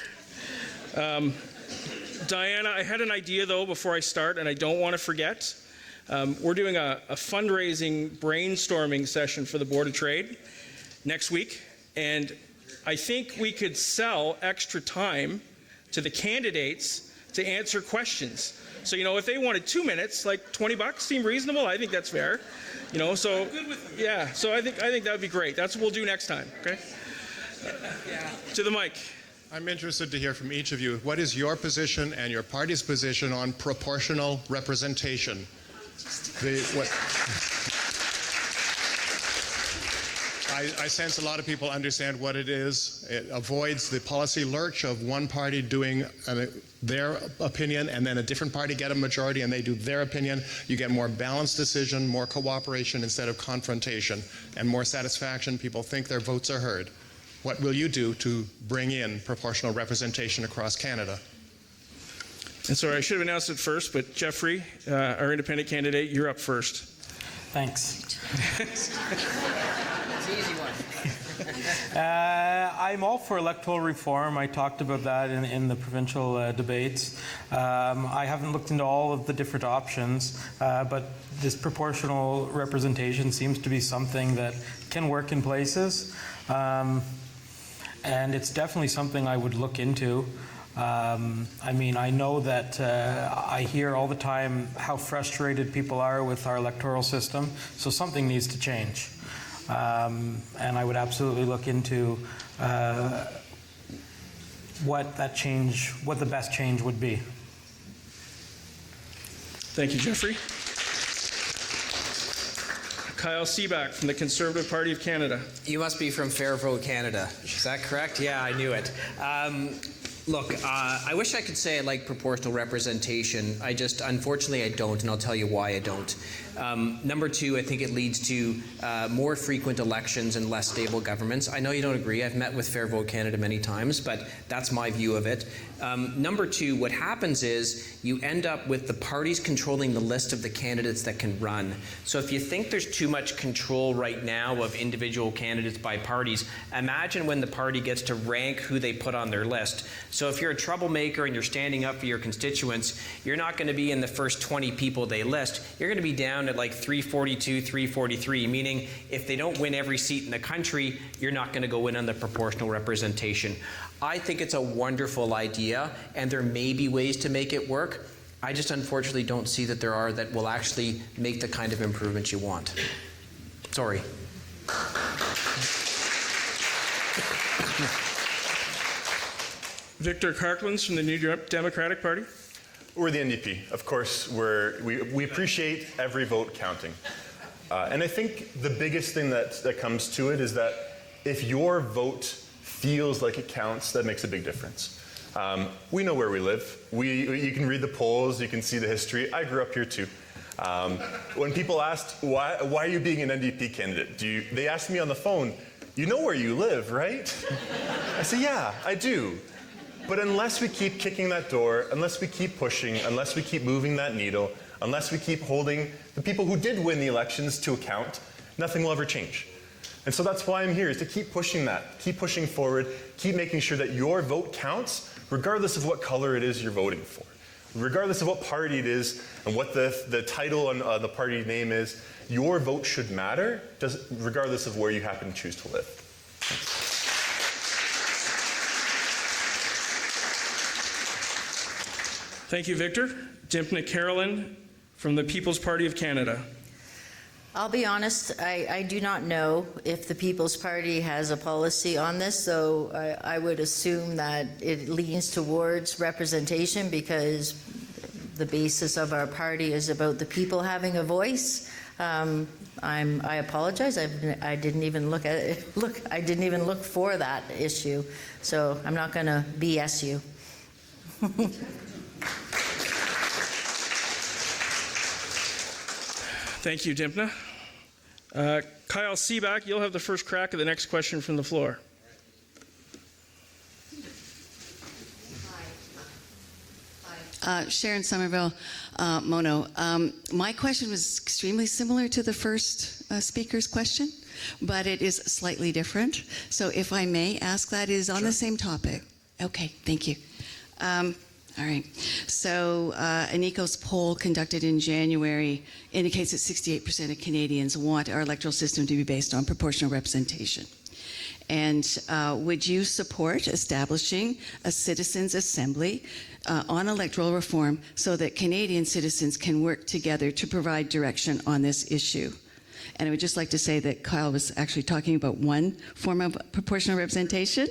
Diana, I had an idea though before I start, and I don't want to forget. We're doing a fundraising brainstorming session for the Board of Trade next week, and I think we could sell extra time to the candidates to answer questions. So, if they wanted 2 minutes, like $20 seem reasonable. I think that's fair. So yeah. So I think that would be great. That's what we'll do next time. Okay. To the mic. I'm interested to hear from each of you. What is your position and your party's position on proportional representation? I sense a lot of people understand what it is. It avoids the policy lurch of one party doing their opinion and then a different party get a majority and they do their opinion. You get more balanced decision, more cooperation instead of confrontation, and more satisfaction. People think their votes are heard. What will you do to bring in proportional representation across Canada? And sorry, I should have announced it first, but Jeffrey, our independent candidate, you're up first. Thanks. It's an easy one. I'm all for electoral reform. I talked about that in the provincial debates. I haven't looked into all of the different options, but this proportional representation seems to be something that can work in places. And it's definitely something I would look into. I know that I hear all the time how frustrated people are with our electoral system, so something needs to change. And I would absolutely look into what the best change would be. Thank you, Jeffrey. Kyle Seeback from the Conservative Party of Canada. You must be from Fairvaux, Canada. Is that correct? Yeah, I knew it. Look, I wish I could say I like proportional representation. Unfortunately, I don't, and I'll tell you why I don't. Number two, I think it leads to more frequent elections and less stable governments. I know you don't agree. I've met with Fair Vote Canada many times, but that's my view of it. Number two, what happens is you end up with the parties controlling the list of the candidates that can run. So if you think there's too much control right now of individual candidates by parties, imagine when the party gets to rank who they put on their list. So if you're a troublemaker and you're standing up for your constituents, you're not going to be in the first 20 people they list. You're going to be down at like 342, 343, meaning if they don't win every seat in the country, you're not going to go in on the proportional representation. I think it's a wonderful idea, and there may be ways to make it work. I just unfortunately don't see that there are that will actually make the kind of improvements you want. Sorry. Victor Karklins from the New Democratic Party. We're the NDP. Of course, we appreciate every vote counting. And I think the biggest thing that comes to it is that if your vote feels like it counts, that makes a big difference. We know where we live. You can read the polls, you can see the history. I grew up here too. When people asked, why are you being an NDP candidate? They asked me on the phone, you know where you live, right? I say, yeah, I do. But unless we keep kicking that door, unless we keep pushing, unless we keep moving that needle, unless we keep holding the people who did win the elections to account, nothing will ever change. And so that's why I'm here, is to keep pushing that, keep pushing forward, keep making sure that your vote counts, regardless of what color it is you're voting for, regardless of what party it is and what the title on the party name is. Your vote should matter, regardless of where you happen to choose to live. Thanks. Thank you, Victor. Dympna Carolan from the People's Party of Canada. I'll be honest, I do not know if the People's Party has a policy on this, so I would assume that it leans towards representation because the basis of our party is about the people having a voice. I apologize. I didn't even look at it. I didn't even look for that issue, so I'm not going to BS you. Thank you, Dympna. Kyle Seeback, you'll have the first crack at the next question from the floor. Sharon Somerville, Mono. My question was extremely similar to the first speaker's question, but it is slightly different. So if I may ask, that is on the same topic. Okay, thank you. All right. So an ECOS poll conducted in January indicates that 68% of Canadians want our electoral system to be based on proportional representation. And would you support establishing a citizens' assembly on electoral reform so that Canadian citizens can work together to provide direction on this issue? And I would just like to say that Kyle was actually talking about one form of proportional representation,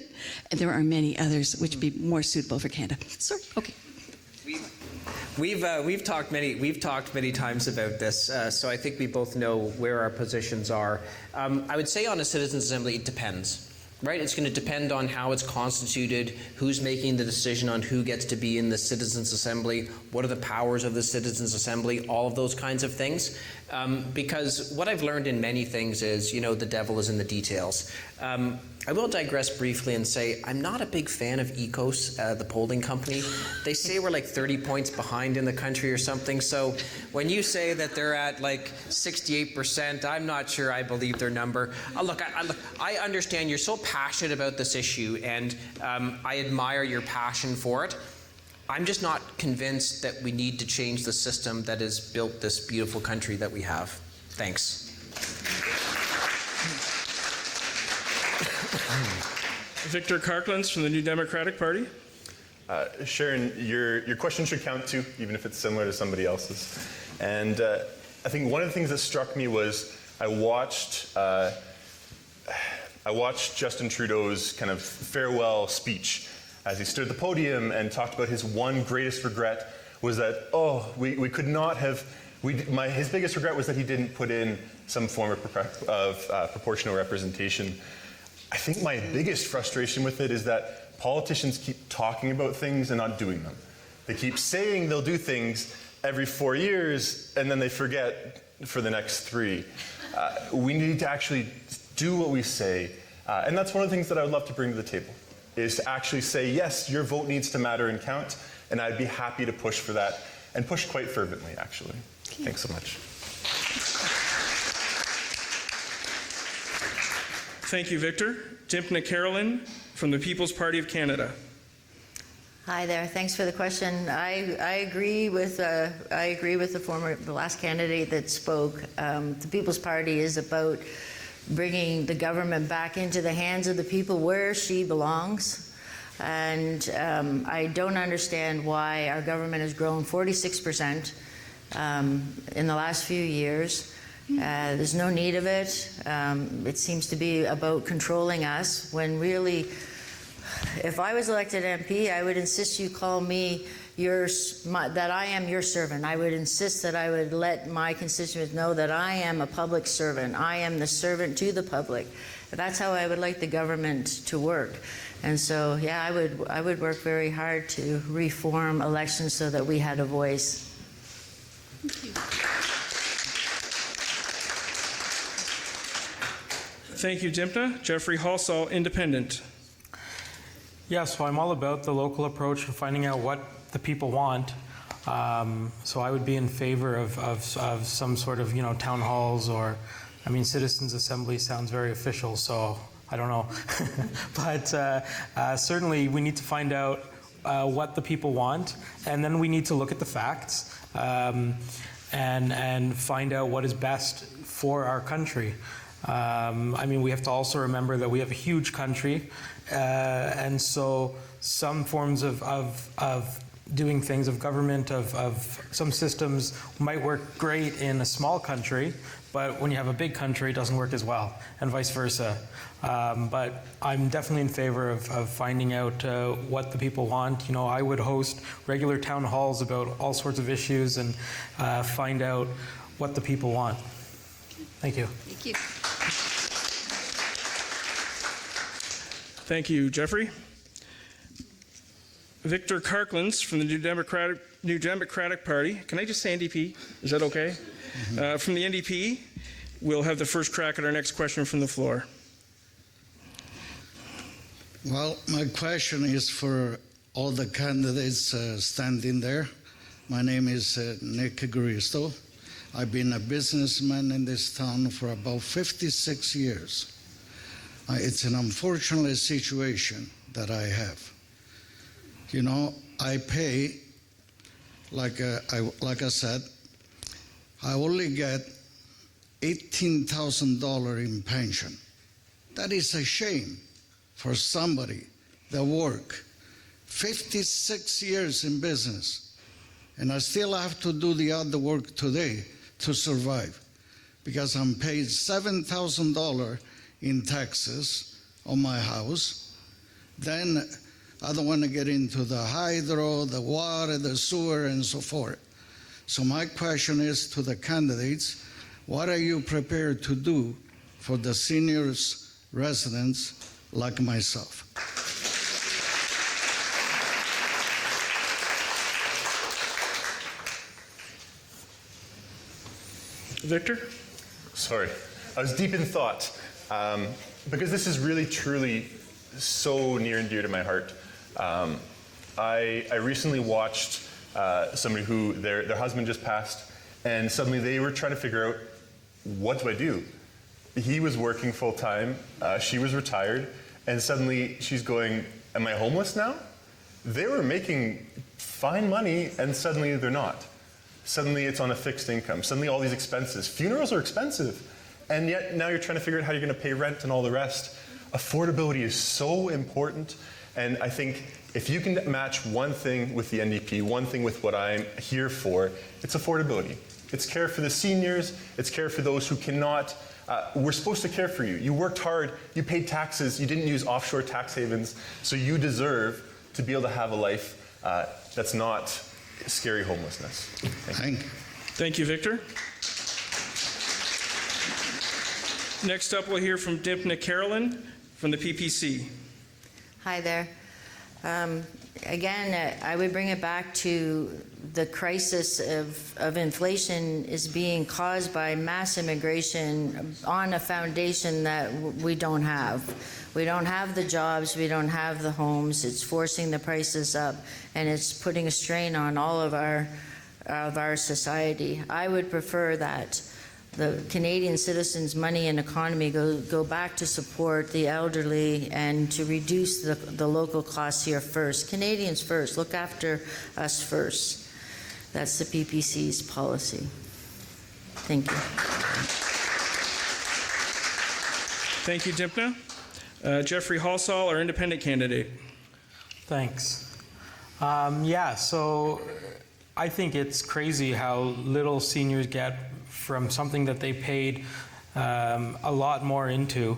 and there are many others which would be more suitable for Canada. Sorry. Okay. We've talked many times about this, so I think we both know where our positions are. I would say on a citizens' assembly, it depends. Right? It's going to depend on how it's constituted, who's making the decision on who gets to be in the Citizens' Assembly, what are the powers of the Citizens' Assembly, all of those kinds of things. Because what I've learned in many things is, the devil is in the details. I will digress briefly and say I'm not a big fan of ECOS, the polling company. They say we're like 30 points behind in the country or something. So when you say that they're at like 68%, I'm not sure I believe their number. Look, I understand you're so passionate about this issue, and I admire your passion for it. I'm just not convinced that we need to change the system that has built this beautiful country that we have. Thanks. Victor Karklins from the New Democratic Party. Sharon, your question should count too, even if it's similar to somebody else's. And I think one of the things that struck me was I watched Justin Trudeau's kind of farewell speech as he stood at the podium and talked about his one greatest regret was that, we could not have, his biggest regret was that he didn't put in some form of proportional representation. I think my biggest frustration with it is that politicians keep talking about things and not doing them. They keep saying they'll do things every 4 years, and then they forget for the next 3. We need to actually do what we say, and that's one of the things that I would love to bring to the table, is to actually say, yes, your vote needs to matter and count, and I'd be happy to push for that, and push quite fervently, actually. Thanks so much. Thank you, Victor. Dympna Carolan from the People's Party of Canada. Hi there. Thanks for the question. I agree with the last candidate that spoke. The People's Party is about bringing the government back into the hands of the people where she belongs. And I don't understand why our government has grown 46% in the last few years. There's no need of it. It seems to be about controlling us when really, if I was elected MP, I would insist you call me that I am your servant. I would insist that I would let my constituents know that I am a public servant. I am the servant to the public. That's how I would like the government to work. And so, yeah, I would work very hard to reform elections so that we had a voice. Thank you. Thank you, Dympna. Jeffrey Halsall, Independent. Yeah, so I'm all about the local approach to finding out what the people want. So I would be in favor of some sort of, town halls or, citizens' assembly sounds very official, so I don't know. But certainly we need to find out what the people want, and then we need to look at the facts and find out what is best for our country. We have to also remember that we have a huge country, and so some forms of doing things, of government, of some systems might work great in a small country, but when you have a big country, it doesn't work as well, and vice versa. But I'm definitely in favor of finding out what the people want. I would host regular town halls about all sorts of issues and find out what the people want. Thank you. Thank you. Thank you, Jeffrey. Victor Karklins from the New Democratic Party. Can I just say NDP? Is that okay? Mm-hmm. From the NDP, we'll have the first crack at our next question from the floor. Well, my question is for all the candidates standing there. My name is Nick Gristo. I've been a businessman in this town for about 56 years. It's an unfortunate situation that I have. I pay, like I said, I only get $18,000 in pension. That is a shame for somebody that worked 56 years in business, and I still have to do the other work today to survive, because I'm paid $7,000 in taxes on my house. Then I don't want to get into the hydro, the water, the sewer, and so forth. So my question is to the candidates, what are you prepared to do for the seniors residents like myself? Victor? Sorry, I was deep in thought, because this is really, truly so near and dear to my heart. I recently watched somebody who their husband just passed, and suddenly they were trying to figure out, what do I do? He was working full time, she was retired, and suddenly she's going, am I homeless now? They were making fine money, and suddenly they're not. Suddenly it's on a fixed income. Suddenly all these expenses. Funerals are expensive. And yet now you're trying to figure out how you're going to pay rent and all the rest. Affordability is so important. And I think if you can match one thing with the NDP, one thing with what I'm here for, it's affordability. It's care for the seniors. It's care for those who cannot. We're supposed to care for you. You worked hard. You paid taxes. You didn't use offshore tax havens. So you deserve to be able to have a life that's not scary homelessness. Thank you. Thank you, Victor. Next up, we'll hear from Dympna Carolan from the PPC. Hi there. Again, I would bring it back to the crisis of inflation is being caused by mass immigration on a foundation that we don't have. We don't have the jobs, we don't have the homes, it's forcing the prices up, and it's putting a strain on all of our society. I would prefer that the Canadian citizens' money and economy go back to support the elderly and to reduce the local costs here first. Canadians first, look after us first. That's the PPC's policy. Thank you. Thank you, Dympna. Jeffrey Halsall, our independent candidate. Thanks. Yeah, so I think it's crazy how little seniors get from something that they paid a lot more into.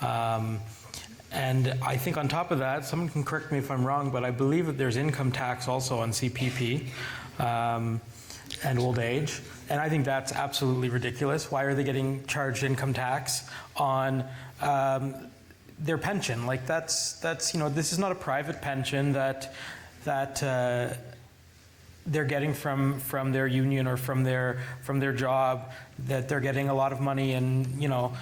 And I think on top of that, someone can correct me if I'm wrong, but I believe that there's income tax also on CPP and old age. And I think that's absolutely ridiculous. Why are they getting charged income tax on their pension? Like that's you know, this is not a private pension that they're getting from their union or from their job, that they're getting a lot of money, and you know,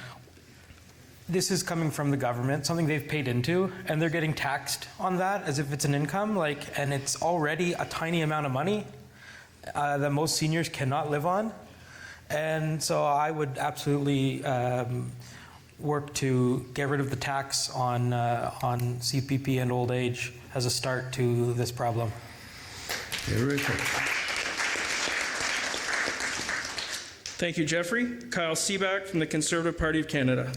this is coming from the government, something they've paid into, and they're getting taxed on that as if it's an income, and it's already a tiny amount of money that most seniors cannot live on. And so I would absolutely work to get rid of the tax on CPP and old age as a start to this problem. Thank you, Jeffrey. Kyle Seeback from the Conservative Party of Canada.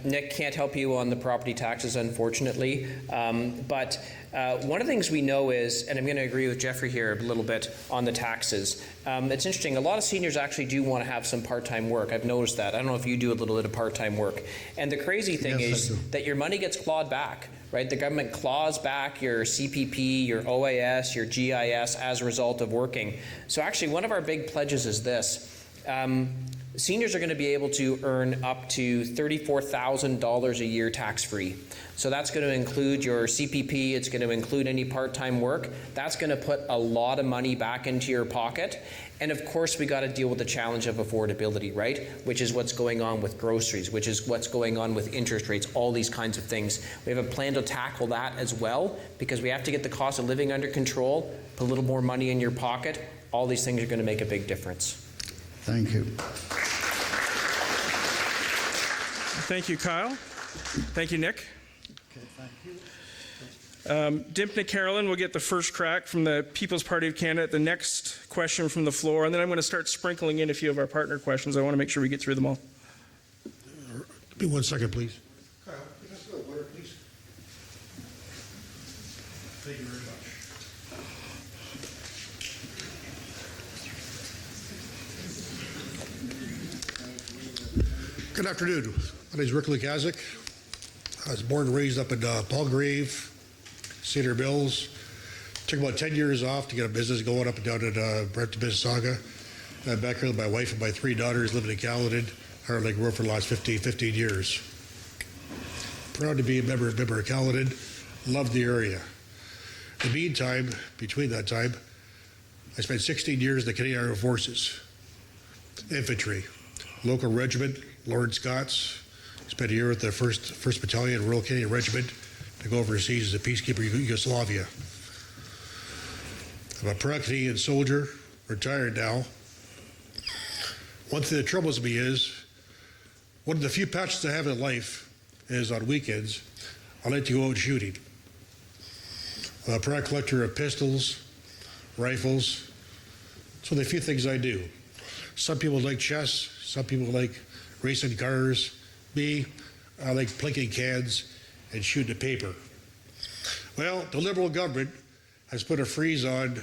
Nick, can't help you on the property taxes, unfortunately. But one of the things we know is, and I'm going to agree with Jeffrey here a little bit on the taxes. It's interesting. A lot of seniors actually do want to have some part-time work. I've noticed that. I don't know if you do a little bit of part-time work. And the crazy thing is that your money gets clawed back, right? The government claws back your CPP, your OAS, your GIS as a result of working. So actually, one of our big pledges is this. Seniors are going to be able to earn up to $34,000 a year tax-free. So that's going to include your CPP, it's going to include any part-time work. That's going to put a lot of money back into your pocket. And of course, we got to deal with the challenge of affordability, right? Which is what's going on with groceries, which is what's going on with interest rates, all these kinds of things. We have a plan to tackle that as well, because we have to get the cost of living under control, put a little more money in your pocket. All these things are going to make a big difference. Thank you. Thank you, Kyle. Thank you, Nick. Okay, thank you. Dympna Carolan will get the first crack from the People's Party of Canada. The next question from the floor, and then I'm going to start sprinkling in a few of our partner questions. I want to make sure we get through them all. Give me 1 second, please. Kyle, can I ask you a water, please? Thank you very much. Good afternoon. My name is Rick Lukazik. I was born and raised up in Palgrave, Cedar Mills. Took about 10 years off to get a business going up and down in Brampton, Mississauga. I'm back here with my wife and my 3 daughters living in Caledon. I've been for the last 15 years. Proud to be a member of Caledon. Love the area. In the meantime, between that time, I spent 16 years in the Canadian Armed Forces. Infantry, local regiment, Lord Scots. Spent a year with the 1st Battalion, Royal Canadian Regiment, to go overseas as a peacekeeper in Yugoslavia. I'm a proud Canadian soldier, retired now. One thing that troubles me is, one of the few passions I have in life is on weekends, I like to go out shooting. I'm a proud collector of pistols, rifles. It's one of the few things I do. Some people like chess, some people like racing cars. Me, I like plinking cans and shooting the paper. Well, the Liberal government has put a freeze on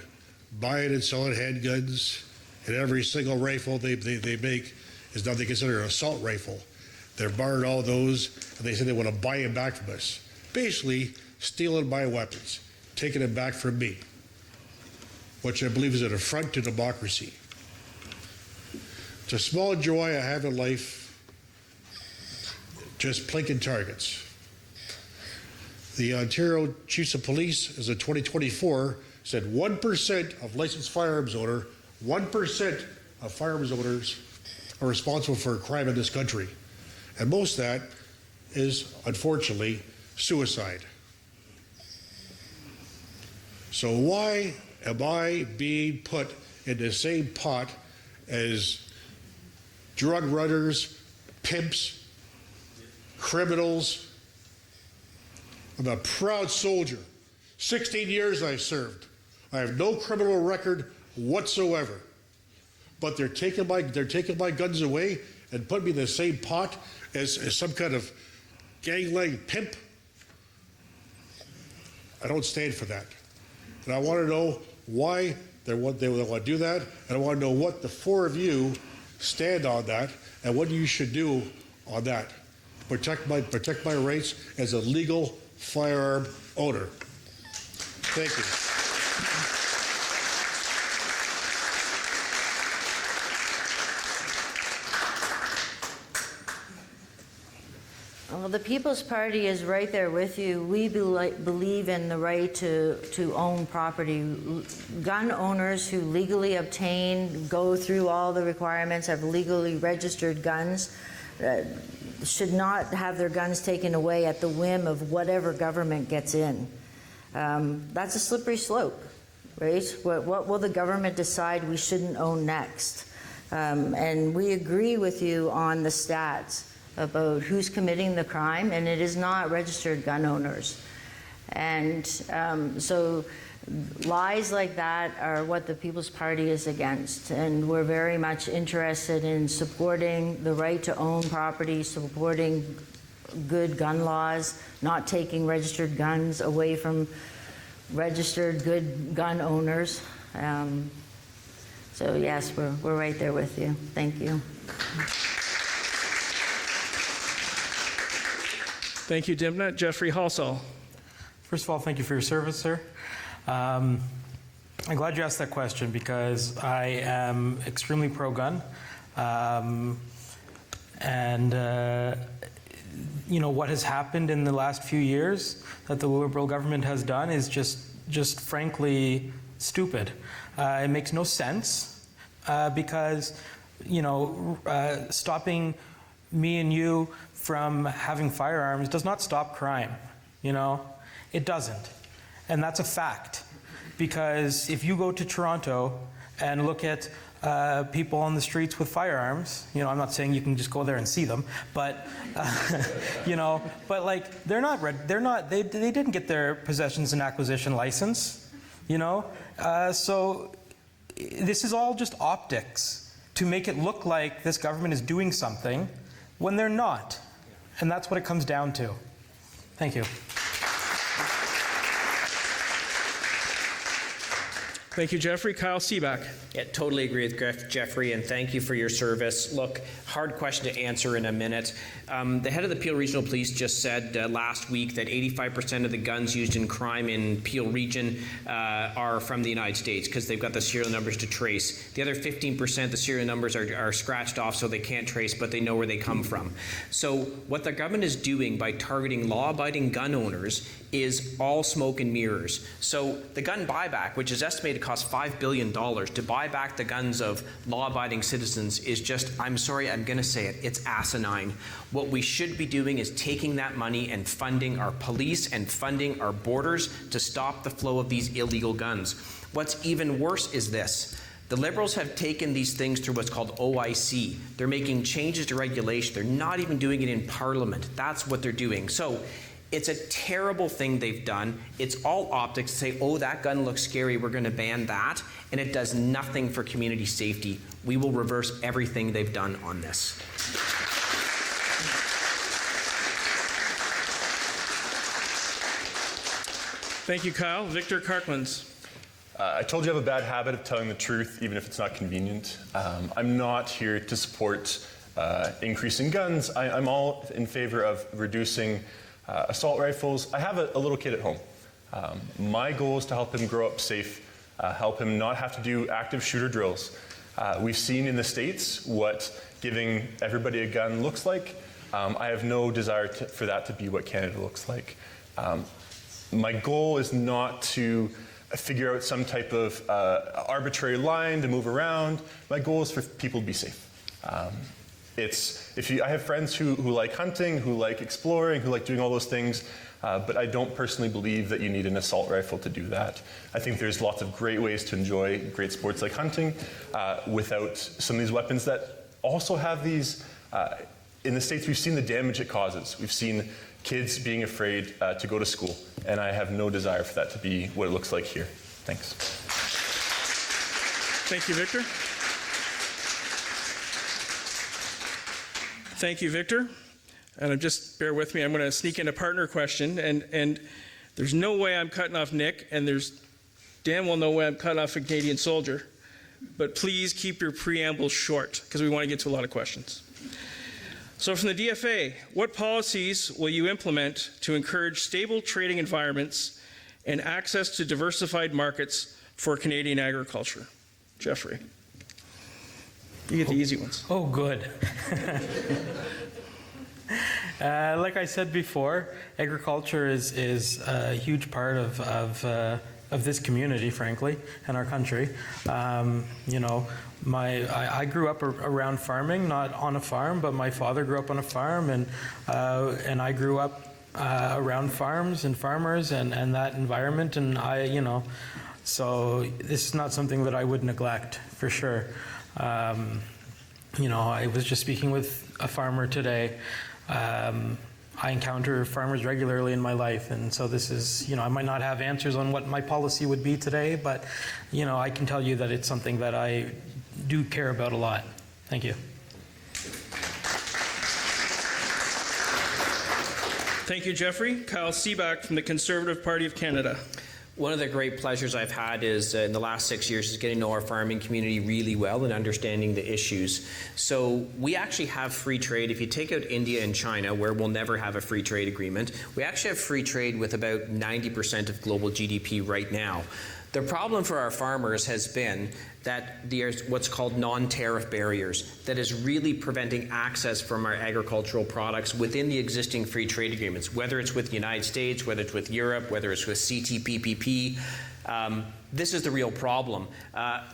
buying and selling handguns, and every single rifle they make is now they consider an assault rifle. They're barred all those, and they say they want to buy them back from us. Basically, stealing my weapons, taking them back from me, which I believe is an affront to democracy. It's a small joy I have in life, just plinking targets. The Ontario Chiefs of Police, as of 2024, said 1% of licensed firearms owners, 1% of firearms owners are responsible for a crime in this country. And most of that is, unfortunately, suicide. So why am I being put in the same pot as drug runners, pimps, criminals? I'm a proud soldier. 16 years I've served. I have no criminal record whatsoever. But they're taking my guns away and putting me in the same pot as some kind of gangland pimp. I don't stand for that. And I want to know why they want to do that, and I want to know what the four of you stand on that, and what you should do on that. Protect my rights as a legal firearm owner. Thank you. Well, the People's Party is right there with you. We believe in the right to own property. Gun owners who legally obtain, go through all the requirements, have legally registered guns, should not have their guns taken away at the whim of whatever government gets in. That's a slippery slope, right? What will the government decide we shouldn't own next? And we agree with you on the stats about who's committing the crime, and it is not registered gun owners. And so lies like that are what the People's Party is against, and we're very much interested in supporting the right to own property, supporting good gun laws, not taking registered guns away from registered good gun owners. So yes, we're right there with you. Thank you. Thank you, Dympna. Jeffrey Halsall. First of all, thank you for your service, sir. I'm glad you asked that question because I am extremely pro-gun. You know, what has happened in the last few years that the Liberal government has done is just frankly stupid. It makes no sense because, you know, stopping me and you from having firearms does not stop crime, you know? It doesn't. And that's a fact. Because if you go to Toronto and look at people on the streets with firearms, you know, I'm not saying you can just go there and see them, but, you know, but like, they didn't get their possessions and acquisition license, you know? So this is all just optics to make it look like this government is doing something when they're not. And that's what it comes down to. Thank you. Thank you, Jeffrey. Kyle Seeback. Yeah, totally agree with Jeffrey, and thank you for your service. Look, hard question to answer in a minute. The head of the Peel Regional Police just said last week that 85% of the guns used in crime in Peel Region are from the United States because they've got the serial numbers to trace. The other 15%, the serial numbers are scratched off so they can't trace, but they know where they come from. So what the government is doing by targeting law-abiding gun owners is all smoke and mirrors. So the gun buyback, which is estimated to cost $5 billion to buy back the guns of law-abiding citizens, is just, I'm sorry, I'm going to say it, it's asinine. What we should be doing is taking that money and funding our police and funding our borders to stop the flow of these illegal guns. What's even worse is this. The Liberals have taken these things through what's called OIC. They're making changes to regulation. They're not even doing it in Parliament. That's what they're doing. So it's a terrible thing they've done. It's all optics to say, oh, that gun looks scary, we're going to ban that, and it does nothing for community safety. We will reverse everything they've done on this. Thank you, Kyle. Victor Karklins. I told you I have a bad habit of telling the truth, even if it's not convenient. I'm not here to support increasing guns. I'm all in favor of reducing assault rifles. I have a little kid at home. My goal is to help him grow up safe, help him not have to do active shooter drills. We've seen in the States what giving everybody a gun looks like. I have no desire for that to be what Canada looks like. My goal is not to figure out some type of arbitrary line to move around. My goal is for people to be safe. I have friends who like hunting, who like exploring, who like doing all those things, but I don't personally believe that you need an assault rifle to do that. I think there's lots of great ways to enjoy great sports like hunting without some of these weapons that also have these. In the States, we've seen the damage it causes. We've seen kids being afraid to go to school, and I have no desire for that to be what it looks like here. Thanks. Thank you, Victor. Thank you, Victor. And just bear with me, I'm going to sneak in a partner question, and there's no way I'm cutting off Nick, and there's damn well no way I'm cutting off a Canadian soldier. But please keep your preamble short, because we want to get to a lot of questions. So from the DFA, what policies will you implement to encourage stable trading environments and access to diversified markets for Canadian agriculture? Jeffrey. You get the easy ones. Oh, good. Like I said before, agriculture is a huge part of this community, frankly, and our country. You know, I grew up around farming, not on a farm, but my father grew up on a farm, and I grew up around farms and farmers and that environment, and so this is not something that I would neglect, for sure. You know, I was just speaking with a farmer today. I encounter farmers regularly in my life, and so this is, I might not have answers on what my policy would be today, but, I can tell you that it's something that I do care about a lot. Thank you. Thank you, Jeffrey. Kyle Seeback from the Conservative Party of Canada. One of the great pleasures I've had is in the last 6 years is getting to know our farming community really well and understanding the issues. So we actually have free trade. If you take out India and China, where we'll never have a free trade agreement, we actually have free trade with about 90% of global GDP right now. The problem for our farmers has been that there's what's called non-tariff barriers that is really preventing access from our agricultural products within the existing free trade agreements, whether it's with the United States, whether it's with Europe, whether it's with CTPPP. This is the real problem.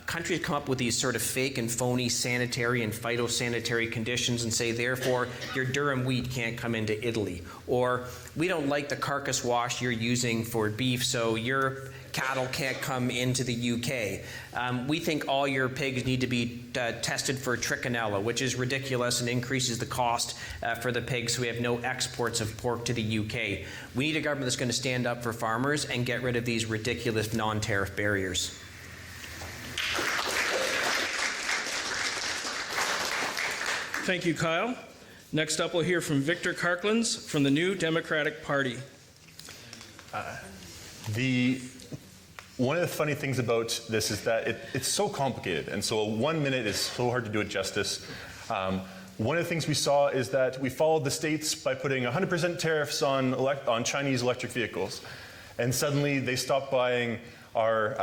Countries come up with these sort of fake and phony sanitary and phytosanitary conditions and say, therefore, your durum wheat can't come into Italy. Or, we don't like the carcass wash you're using for beef, so your cattle can't come into the UK. We think all your pigs need to be tested for trichinella, which is ridiculous and increases the cost for the pigs, so we have no exports of pork to the UK. We need a government that's going to stand up for farmers and get rid of these ridiculous non-tariff barriers. Thank you, Kyle. Next up, we'll hear from Victor Karklins from the New Democratic Party. One of the funny things about this is that it's so complicated, and so 1 minute is so hard to do it justice. One of the things we saw is that we followed the states by putting 100% tariffs on Chinese electric vehicles, and suddenly they stopped buying our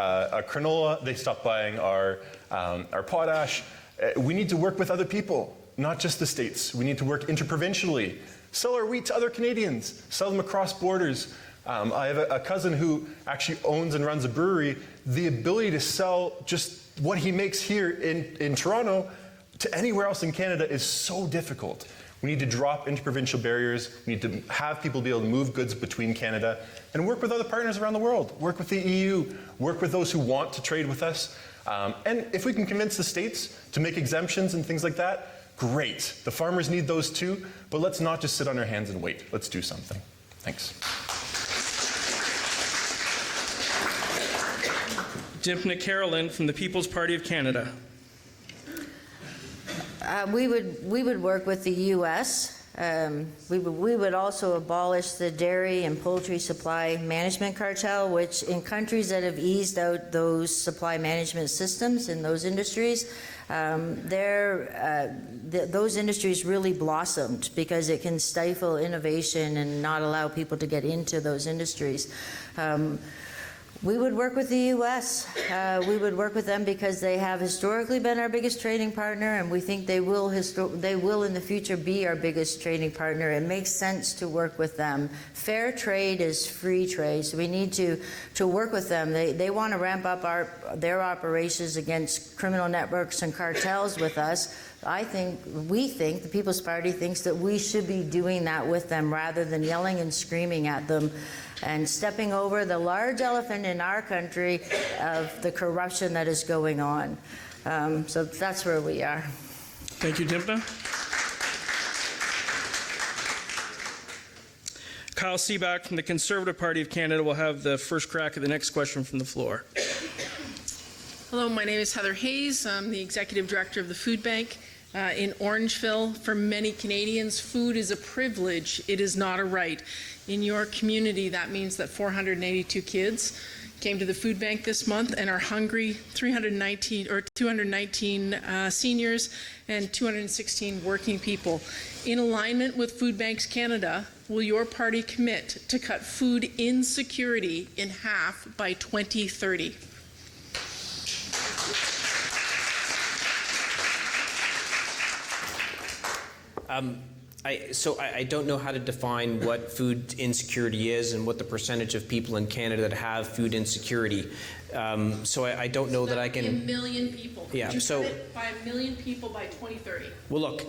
canola, they stopped buying our potash. We need to work with other people, not just the states. We need to work interprovincially. Sell our wheat to other Canadians, sell them across borders. I have a cousin who actually owns and runs a brewery. The ability to sell just what he makes here in Toronto to anywhere else in Canada is so difficult. We need to drop interprovincial barriers. We need to have people be able to move goods between Canada and work with other partners around the world. Work with the EU, work with those who want to trade with us. And if we can convince the states to make exemptions and things like that, great. The farmers need those too, but let's not just sit on our hands and wait. Let's do something. Thanks. Dympna Carolan from the People's Party of Canada. We would work with the U.S. We would also abolish the dairy and poultry supply management cartel, which in countries that have eased out those supply management systems in those industries, those industries really blossomed because it can stifle innovation and not allow people to get into those industries. We would work with the U.S. We would work with them because they have historically been our biggest trading partner, and we think they will in the future be our biggest trading partner. It makes sense to work with them. Fair trade is free trade, so we need to work with them. They want to ramp up their operations against criminal networks and cartels with us. We think, the People's Party thinks that we should be doing that with them rather than yelling and screaming at them and stepping over the large elephant in our country of the corruption that is going on. So that's where we are. Thank you, Dympna. Kyle Seeback from the Conservative Party of Canada will have the first crack at the next question from the floor. Hello, my name is Heather Hayes. I'm the Executive Director of the Food Bank in Orangeville. For many Canadians, food is a privilege. It is not a right. In your community, that means that 482 kids came to the food bank this month and are hungry. 219 seniors and 216 working people. In alignment with Food Banks Canada, will your party commit to cut food insecurity in half by 2030? I don't know how to define what food insecurity is and what the percentage of people in Canada that have food insecurity. So I don't know that I can. A million people. Yeah. Could you cut it by 1 million people by 2030? Well, look,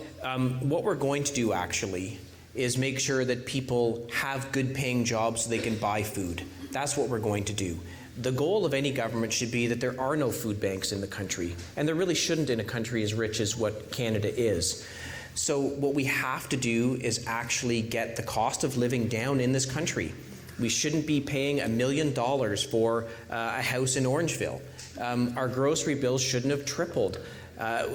what we're going to do actually is make sure that people have good-paying jobs so they can buy food. That's what we're going to do. The goal of any government should be that there are no food banks in the country, and there really shouldn't in a country as rich as what Canada is. So what we have to do is actually get the cost of living down in this country. We shouldn't be paying $1 million for a house in Orangeville. Our grocery bills shouldn't have tripled.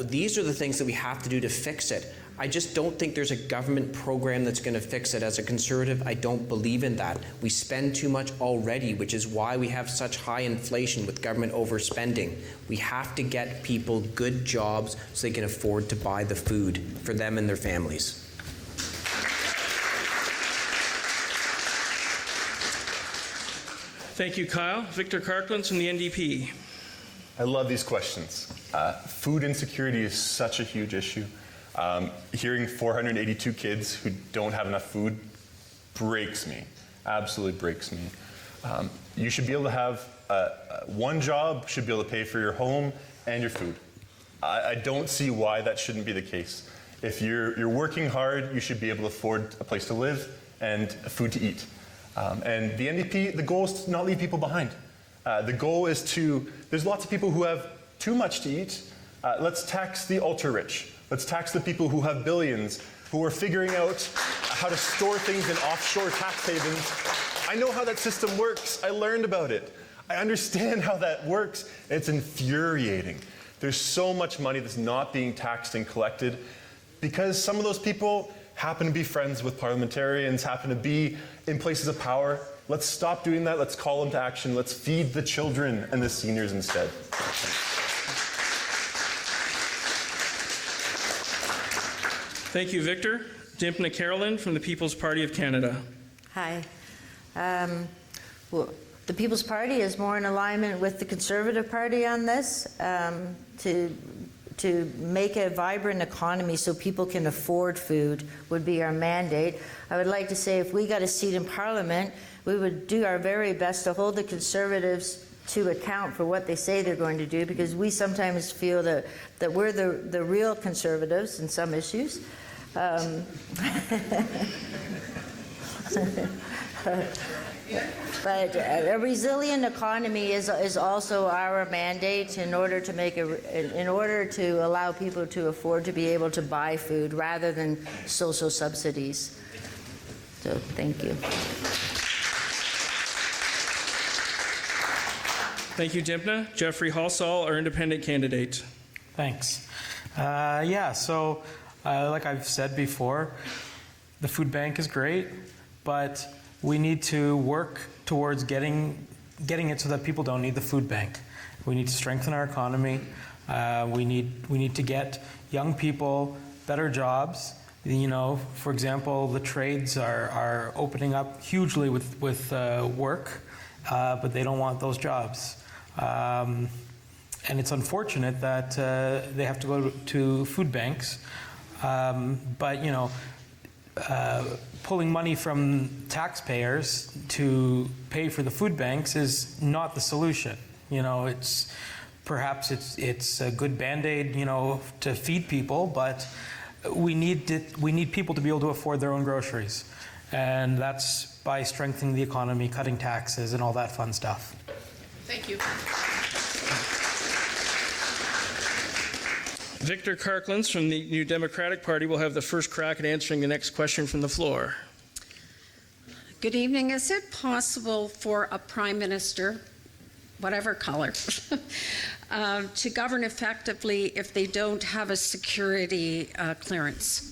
These are the things that we have to do to fix it. I just don't think there's a government program that's going to fix it. As a Conservative, I don't believe in that. We spend too much already, which is why we have such high inflation with government overspending. We have to get people good jobs so they can afford to buy the food for them and their families. Thank you, Kyle. Victor Karklins from the NDP. I love these questions. Food insecurity is such a huge issue. Hearing 482 kids who don't have enough food breaks me, absolutely breaks me. You should be able to have one job, should be able to pay for your home and your food. I don't see why that shouldn't be the case. If you're working hard, you should be able to afford a place to live and food to eat. And the NDP, the goal is to not leave people behind. The goal is there's lots of people who have too much to eat. Let's tax the ultra-rich. Let's tax the people who have billions, who are figuring out how to store things in offshore tax havens. I know how that system works. I learned about it. I understand how that works. It's infuriating. There's so much money that's not being taxed and collected because some of those people happen to be friends with parliamentarians, happen to be in places of power. Let's stop doing that. Let's call them to action. Let's feed the children and the seniors instead. Thank you, Victor. Dympna Carolan from the People's Party of Canada. Hi. Well, the People's Party is more in alignment with the Conservative Party on this, to make a vibrant economy so people can afford food would be our mandate. I would like to say if we got a seat in Parliament, we would do our very best to hold the Conservatives to account for what they say they're going to do, because we sometimes feel that we're the real Conservatives in some issues. But a resilient economy is also our mandate in order to allow people to afford to be able to buy food rather than social subsidies. So thank you. Thank you, Dympna. Jeffrey Halsall, our independent candidate. Thanks. Like I've said before, the food bank is great, but we need to work towards getting it so that people don't need the food bank. We need to strengthen our economy. We need to get young people better jobs. You know, for example, the trades are opening up hugely with work, but they don't want those jobs. And it's unfortunate that they have to go to food banks. But, you know, pulling money from taxpayers to pay for the food banks is not the solution. You know, perhaps it's a good Band-Aid, you know, to feed people, but we need people to be able to afford their own groceries. And that's by strengthening the economy, cutting taxes, and all that fun stuff. Thank you. Victor Karklins from the New Democratic Party will have the first crack at answering the next question from the floor. Good evening. Is it possible for a prime minister, whatever color, to govern effectively if they don't have a security clearance?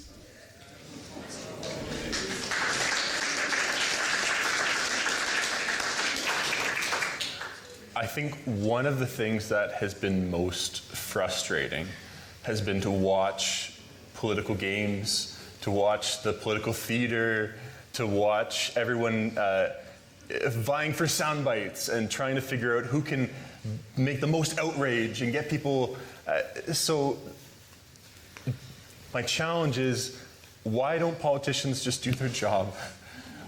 I think one of the things that has been most frustrating has been to watch political games, to watch the political theater, to watch everyone vying for sound bites and trying to figure out who can make the most outrage and get people. So my challenge is, why don't politicians just do their job?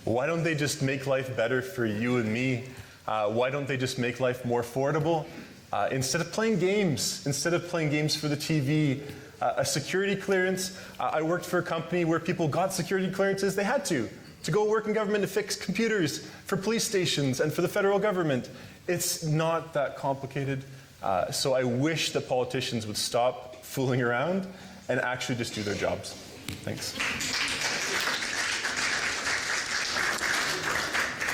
Why don't they just make life better for you and me? Why don't they just make life more affordable? Instead of playing games for the TV, a security clearance. I worked for a company where people got security clearances. They had to go work in government to fix computers for police stations and for the federal government. It's not that complicated. So I wish that politicians would stop fooling around and actually just do their jobs. Thanks.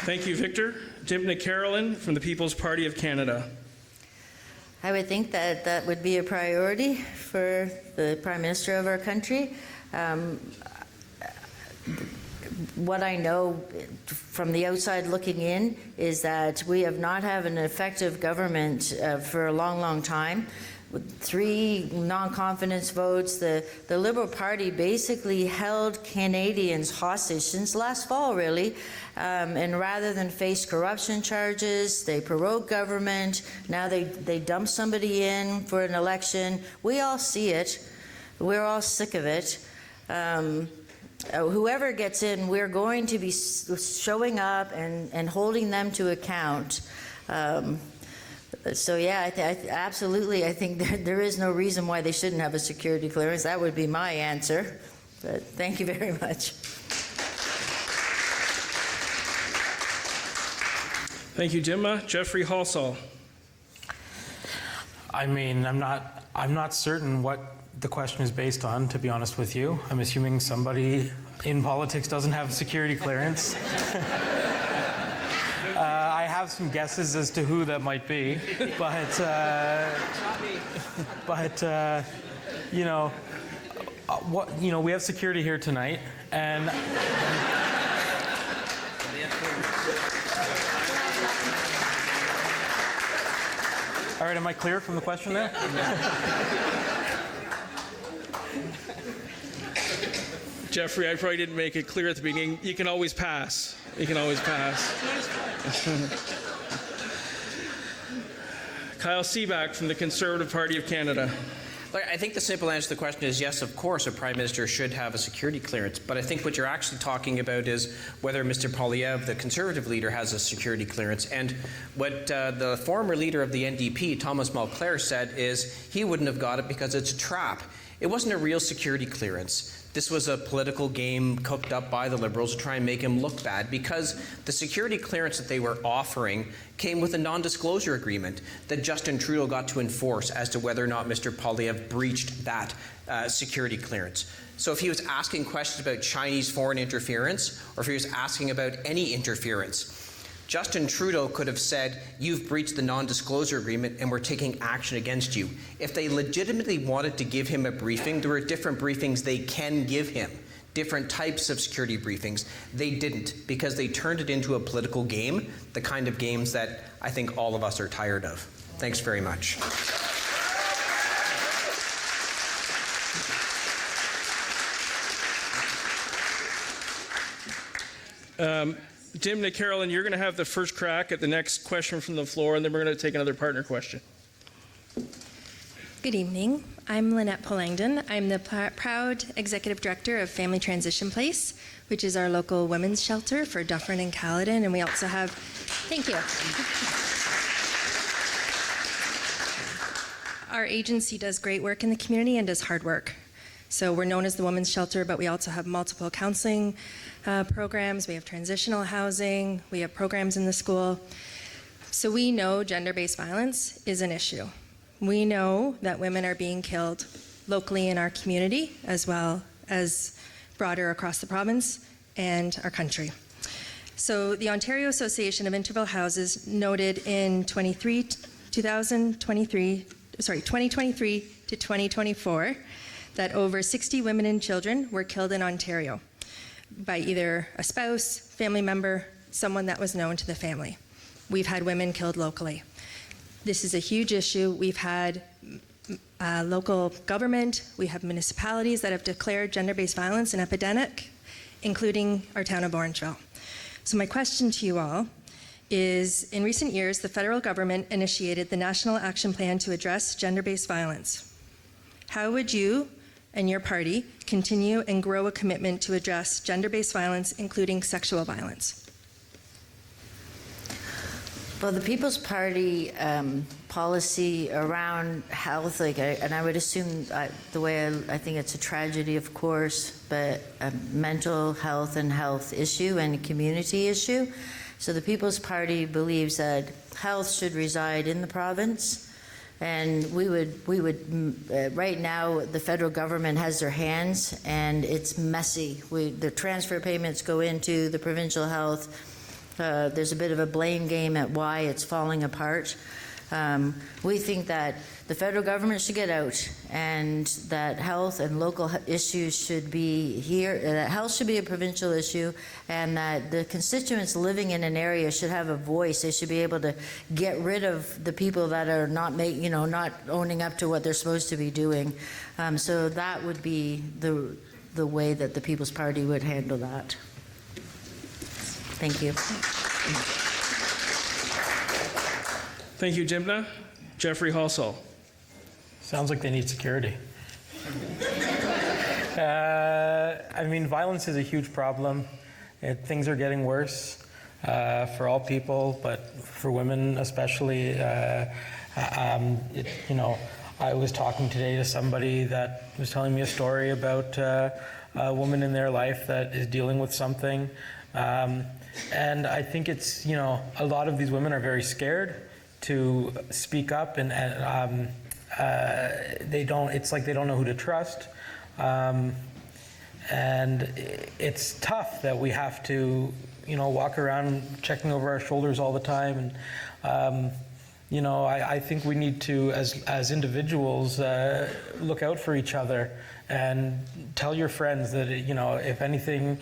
Thank you, Victor. Dympna Carolan from the People's Party of Canada. I would think that that would be a priority for the Prime Minister of our country. What I know from the outside looking in is that we have not had an effective government for a long, long time. With 3 non-confidence votes, the Liberal Party basically held Canadians hostage since last fall, really. And rather than face corruption charges, they prorogue government. Now they dump somebody in for an election. We all see it. We're all sick of it. Whoever gets in, we're going to be showing up and holding them to account. So yeah, absolutely, I think there is no reason why they shouldn't have a security clearance. That would be my answer. But thank you very much. Thank you, Dympna. Jeffrey Halsall. I mean, I'm not certain what the question is based on, to be honest with you. I'm assuming somebody in politics doesn't have a security clearance. I have some guesses as to who that might be, but you know, we have security here tonight, and all right, am I clear from the question there? Jeffrey, I probably didn't make it clear at the beginning. You can always pass. You can always pass. Kyle Seeback from the Conservative Party of Canada. Look, I think the simple answer to the question is yes, of course, a Prime Minister should have a security clearance. But I think what you're actually talking about is whether Mr. Poilievre, the Conservative leader, has a security clearance. And what the former leader of the NDP, Thomas Mulcair, said is he wouldn't have got it because it's a trap. It wasn't a real security clearance. This was a political game cooked up by the Liberals to try and make him look bad, because the security clearance that they were offering came with a non-disclosure agreement that Justin Trudeau got to enforce as to whether or not Mr. Poilievre breached that security clearance. So if he was asking questions about Chinese foreign interference, or if he was asking about any interference, Justin Trudeau could have said, you've breached the non-disclosure agreement and we're taking action against you. If they legitimately wanted to give him a briefing, there were different briefings they can give him, different types of security briefings. They didn't, because they turned it into a political game, the kind of games that I think all of us are tired of. Thanks very much. Dympna, Carolan, you're going to have the first crack at the next question from the floor, and then we're going to take another partner question. Good evening. I'm Lynette Polangdon. I'm the proud Executive Director of Family Transition Place, which is our local women's shelter for Dufferin and Caledon, and we also have, thank you. Our agency does great work in the community and does hard work. So we're known as the Women's Shelter, but we also have multiple counseling programs. We have transitional housing. We have programs in the school. So we know gender-based violence is an issue. We know that women are being killed locally in our community as well as broader across the province and our country. So the Ontario Association of Interval Houses noted in 2023 to 2024 that over 60 women and children were killed in Ontario by either a spouse, family member, someone that was known to the family. We've had women killed locally. This is a huge issue. We've had local government, we have municipalities that have declared gender-based violence an epidemic, including our town of Orangeville. So my question to you all is, in recent years, the federal government initiated the National Action Plan to address gender-based violence. How would you and your party continue and grow a commitment to address gender-based violence, including sexual violence? Well, the People's Party policy around health, and I would assume the way I think it's a tragedy, of course, but a mental health and health issue and a community issue. So the People's Party believes that health should reside in the province. And we would right now, the federal government has their hands, and it's messy. The transfer payments go into the provincial health. There's a bit of a blame game at why it's falling apart. We think that the federal government should get out, and that health and local issues should be here, that health should be a provincial issue, and that the constituents living in an area should have a voice. They should be able to get rid of the people that are not not owning up to what they're supposed to be doing. So that would be the way that the People's Party would handle that. Thank you. Thank you, Dympna. Jeffrey Halsall. Sounds like they need security. I mean, violence is a huge problem. Things are getting worse for all people, but for women especially. I was talking today to somebody that was telling me a story about a woman in their life that is dealing with something. And I think it's, a lot of these women are very scared to speak up, and it's like they don't know who to trust. And it's tough that we have to, walk around checking over our shoulders all the time. And, I think we need to, as individuals, look out for each other and tell your friends that, if anything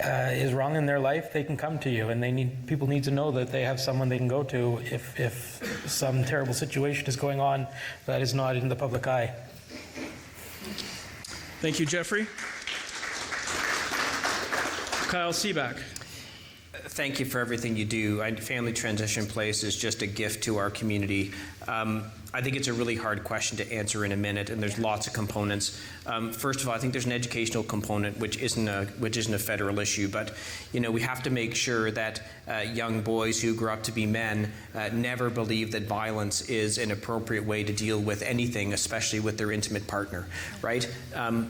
is wrong in their life, they can come to you, and people need to know that they have someone they can go to if some terrible situation is going on that is not in the public eye. Thank you, Jeffrey. Kyle Seeback. Thank you for everything you do. Family Transition Place is just a gift to our community. I think it's a really hard question to answer in a minute, and there's lots of components. First of all, I think there's an educational component, which isn't a federal issue, but we have to make sure that young boys who grow up to be men never believe that violence is an appropriate way to deal with anything, especially with their intimate partner, right?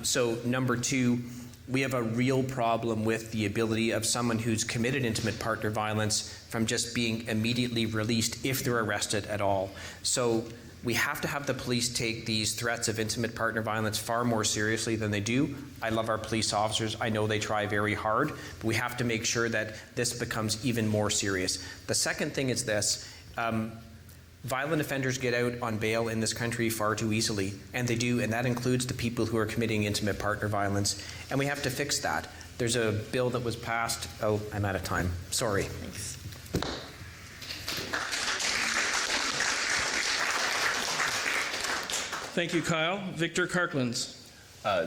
So number two, we have a real problem with the ability of someone who's committed intimate partner violence from just being immediately released if they're arrested at all. So we have to have the police take these threats of intimate partner violence far more seriously than they do. I love our police officers. I know they try very hard, but we have to make sure that this becomes even more serious. The second thing is this. Violent offenders get out on bail in this country far too easily, and they do, and that includes the people who are committing intimate partner violence, and we have to fix that. There's a bill that was passed. Oh, I'm out of time. Sorry. Thanks. Thank you, Kyle. Victor Karklins.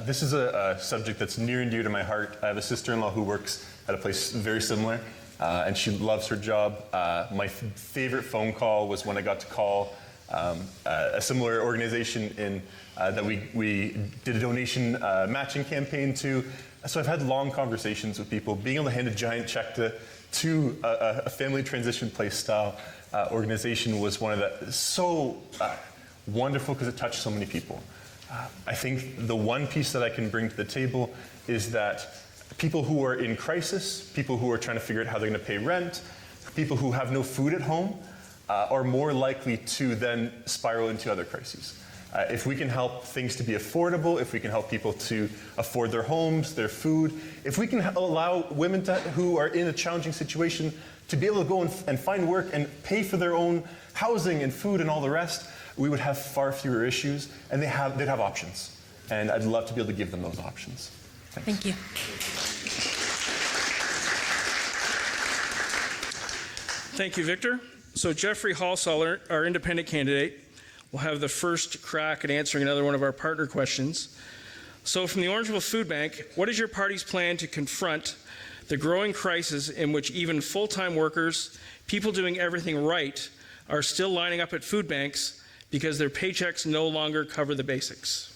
This is a subject that's near and dear to my heart. I have a sister-in-law who works at a place very similar. and she loves her job. My favorite phone call was when I got to call a similar organization that we did a donation matching campaign to. So I've had long conversations with people. Being able to hand a giant check to a family transition place style organization was one of the so wonderful because it touched so many people. I think the one piece that I can bring to the table is that people who are in crisis, people who are trying to figure out how they're going to pay rent, people who have no food at home, are more likely to then spiral into other crises. If we can help things to be affordable, if we can help people to afford their homes, their food, if we can allow women who are in a challenging situation to be able to go and find work and pay for their own housing and food and all the rest, we would have far fewer issues, and they'd have options. And I'd love to be able to give them those options. Thanks. Thank you. Thank you, Victor. So Jeffrey Halsall, our independent candidate, will have the first crack at answering another one of our partner questions. So from the Orangeville Food Bank, what is your party's plan to confront the growing crisis in which even full-time workers, people doing everything right, are still lining up at food banks because their paychecks no longer cover the basics?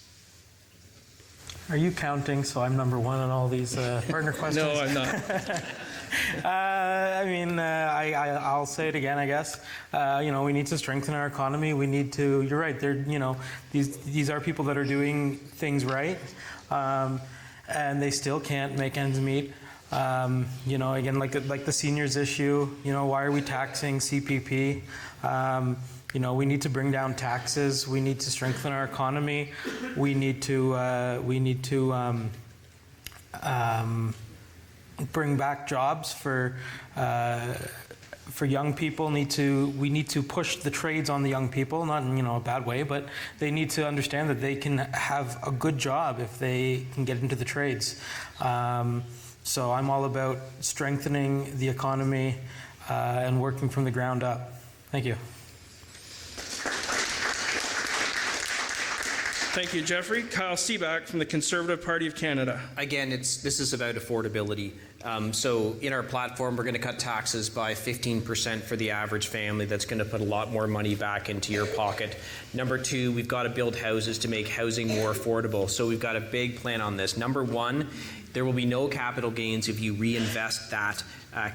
Are you counting so I'm number one on all these partner questions? No, I'm not. I'll say it again, I guess. We need to strengthen our economy. We need to, you're right, these are people that are doing things right, and they still can't make ends meet. Again, like the seniors issue, why are we taxing CPP? We need to bring down taxes. We need to strengthen our economy. We need to bring back jobs for young people. We need to push the trades on the young people, not in a bad way, but they need to understand that they can have a good job if they can get into the trades. So I'm all about strengthening the economy and working from the ground up. Thank you. Thank you, Jeffrey. Kyle Seeback from the Conservative Party of Canada. Again, this is about affordability. So in our platform, we're going to cut taxes by 15% for the average family. That's going to put a lot more money back into your pocket. Number two, we've got to build houses to make housing more affordable. So we've got a big plan on this. Number one, there will be no capital gains if you reinvest that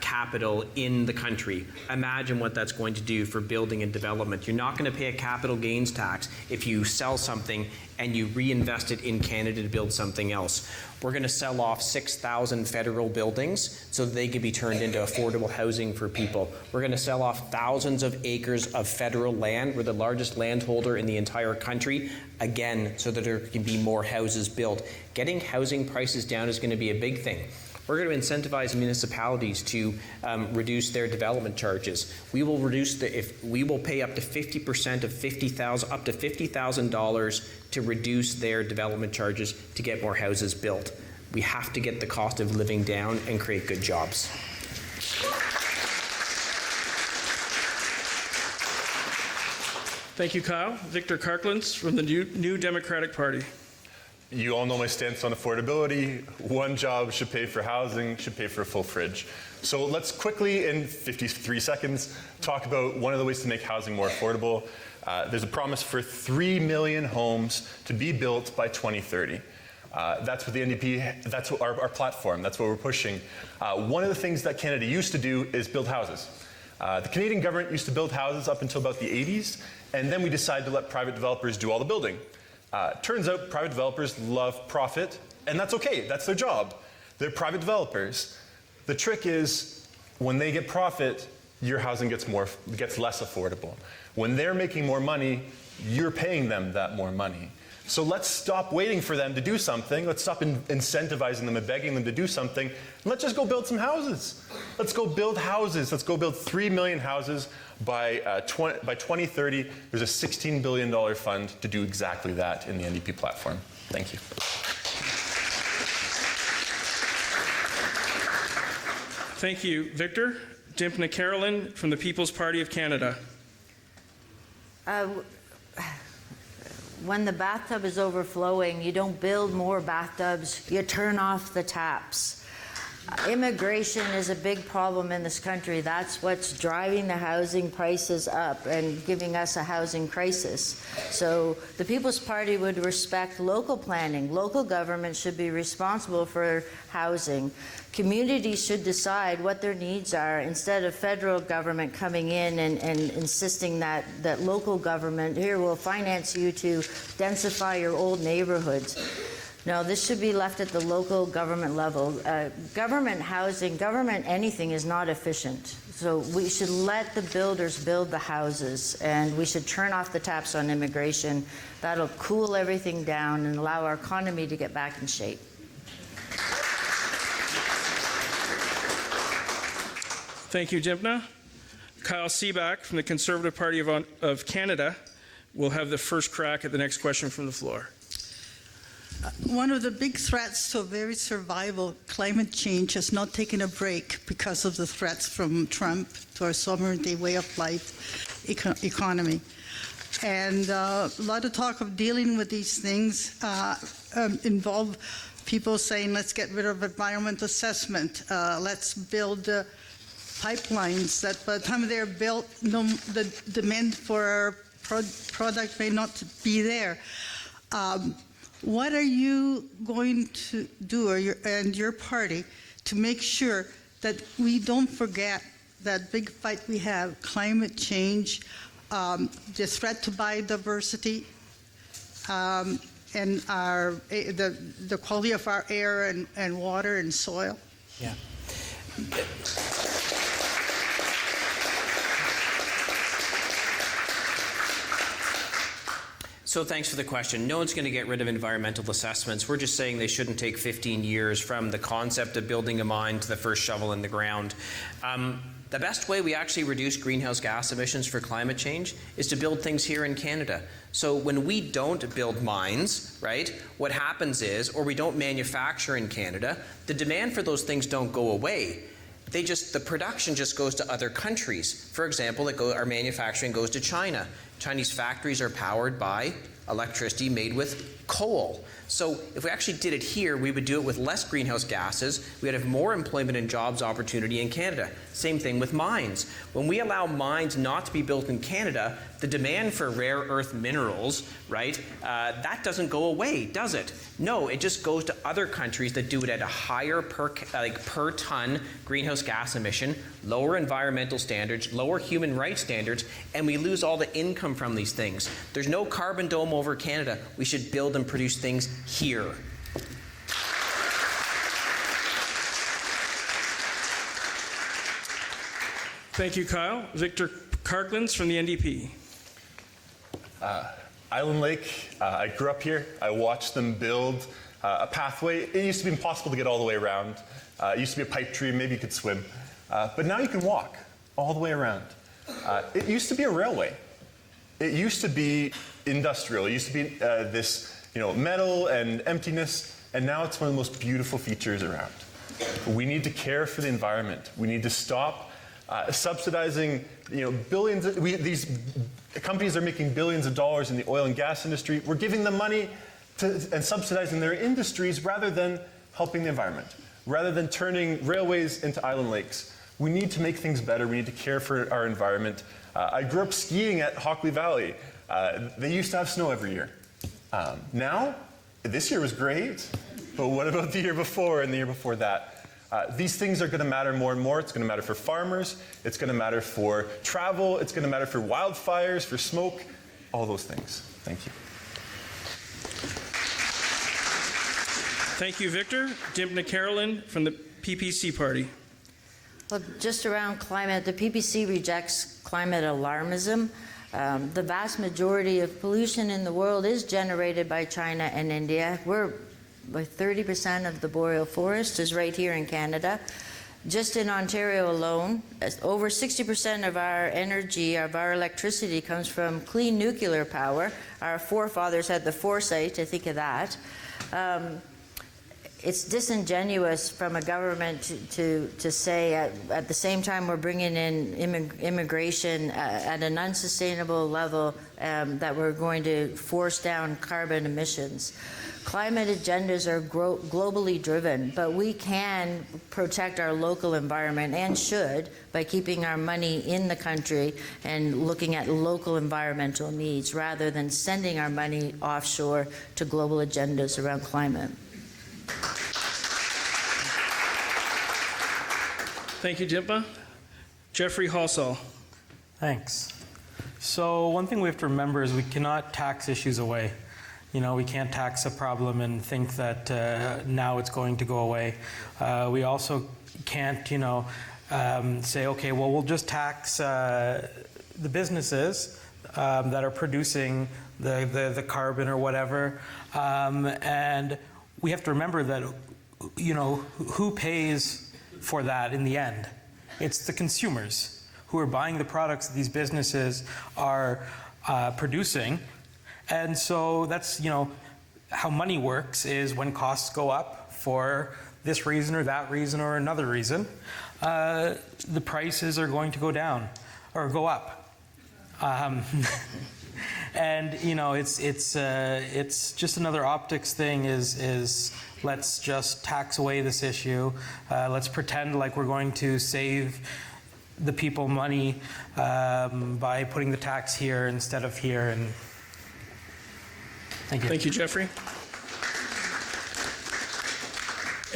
capital in the country. Imagine what that's going to do for building and development. You're not going to pay a capital gains tax if you sell something and you reinvest it in Canada to build something else. We're going to sell off 6,000 federal buildings so that they can be turned into affordable housing for people. We're going to sell off thousands of acres of federal land. We're the largest landholder in the entire country, again, so that there can be more houses built. Getting housing prices down is going to be a big thing. We're going to incentivize municipalities to reduce their development charges. We will we will pay up to 50% of up to $50,000 to reduce their development charges to get more houses built. We have to get the cost of living down and create good jobs. Thank you, Kyle. Victor Karklins from the New Democratic Party. You all know my stance on affordability. One job should pay for housing, should pay for a full fridge. So let's quickly, in 53 seconds, talk about one of the ways to make housing more affordable. There's a promise for 3 million homes to be built by 2030. That's what the NDP, that's what our platform, that's what we're pushing. One of the things that Canada used to do is build houses. The Canadian government used to build houses up until about the 80s, and then we decided to let private developers do all the building. Turns out private developers love profit, and that's okay, that's their job. They're private developers. The trick is, when they get profit, your housing gets less affordable. When they're making more money, you're paying them that more money. So let's stop waiting for them to do something. Let's stop incentivizing them and begging them to do something. And let's just go build some houses. Let's go build houses. Let's go build 3 million houses by 2030. There's a $16 billion fund to do exactly that in the NDP platform. Thank you. Thank you, Victor. Dympna Carolan from the People's Party of Canada. When the bathtub is overflowing, you don't build more bathtubs, you turn off the taps. Immigration is a big problem in this country. That's what's driving the housing prices up and giving us a housing crisis. So the People's Party would respect local planning. Local government should be responsible for housing. Communities should decide what their needs are instead of federal government coming in and insisting that local government, here, will finance you to densify your old neighborhoods. No, this should be left at the local government level. Government housing, government anything is not efficient. So we should let the builders build the houses, and we should turn off the taps on immigration. That'll cool everything down and allow our economy to get back in shape. Thank you, Dympna. Kyle Seeback from the Conservative Party of Canada will have the first crack at the next question from the floor. One of the big threats to our very survival, climate change, has not taken a break because of the threats from Trump to our sovereignty, way of life, economy. And a lot of talk of dealing with these things involve people saying, let's get rid of environmental assessment, let's build pipelines that by the time they're built, the demand for our product may not be there. What are you going to do, and your party, to make sure that we don't forget that big fight we have, climate change, the threat to biodiversity, and the quality of our air and water and soil? Yeah. So thanks for the question. No one's going to get rid of environmental assessments. We're just saying they shouldn't take 15 years from the concept of building a mine to the first shovel in the ground. The best way we actually reduce greenhouse gas emissions for climate change is to build things here in Canada. So when we don't build mines, right, what happens is, or we don't manufacture in Canada, the demand for those things don't go away. The production just goes to other countries. For example, our manufacturing goes to China. Chinese factories are powered by electricity made with coal. So if we actually did it here, we would do it with less greenhouse gases. We'd have more employment and jobs opportunity in Canada. Same thing with mines. When we allow mines not to be built in Canada, the demand for rare earth minerals, right, that doesn't go away, does it? No, it just goes to other countries that do it at a higher per ton greenhouse gas emission, lower environmental standards, lower human rights standards, and we lose all the income from these things. There's no carbon dome over Canada. We should build and produce things here. Thank you, Kyle. Victor Karklins from the NDP. Island Lake, I grew up here. I watched them build a pathway. It used to be impossible to get all the way around. It used to be a pipe dream, maybe you could swim. But now you can walk all the way around. It used to be a railway. It used to be industrial. It used to be this metal and emptiness, and now it's one of the most beautiful features around. We need to care for the environment. We need to stop subsidizing, billions. These companies are making billions of dollars in the oil and gas industry. We're giving them money and subsidizing their industries rather than helping the environment, rather than turning railways into island lakes. We need to make things better. We need to care for our environment. I grew up skiing at Hockley Valley. They used to have snow every year. Now, this year was great, but what about the year before and the year before that? These things are going to matter more and more. It's going to matter for farmers. It's going to matter for travel. It's going to matter for wildfires, for smoke, all those things. Thank you. Thank you, Victor. Dympna Carolan from the PPC Party. Well, just around climate, the PPC rejects climate alarmism. The vast majority of pollution in the world is generated by China and India. By 30% of the boreal forest is right here in Canada. Just in Ontario alone, over 60% of our energy, of our electricity, comes from clean nuclear power. Our forefathers had the foresight to think of that. it's disingenuous from a government to say at the same time we're bringing in immigration at an unsustainable level that we're going to force down carbon emissions. Climate agendas are globally driven, but we can protect our local environment and should by keeping our money in the country and looking at local environmental needs rather than sending our money offshore to global agendas around climate. Thank you, Dympna. Jeffrey Halsall. Thanks. So one thing we have to remember is we cannot tax issues away. You know, we can't tax a problem and think that now it's going to go away. We also can't, you know, say, okay, well, we'll just tax the businesses that are producing the carbon or whatever. And we have to remember that, you know, who pays for that in the end? It's the consumers who are buying the products that these businesses are producing. And so that's, you know, how money works is when costs go up for this reason or that reason or another reason, the prices are going to go down or go up. And, you know, it's just another optics thing is let's just tax away this issue. Let's pretend like we're going to save the people money by putting the tax here instead of here. And thank you. Thank you, Jeffrey.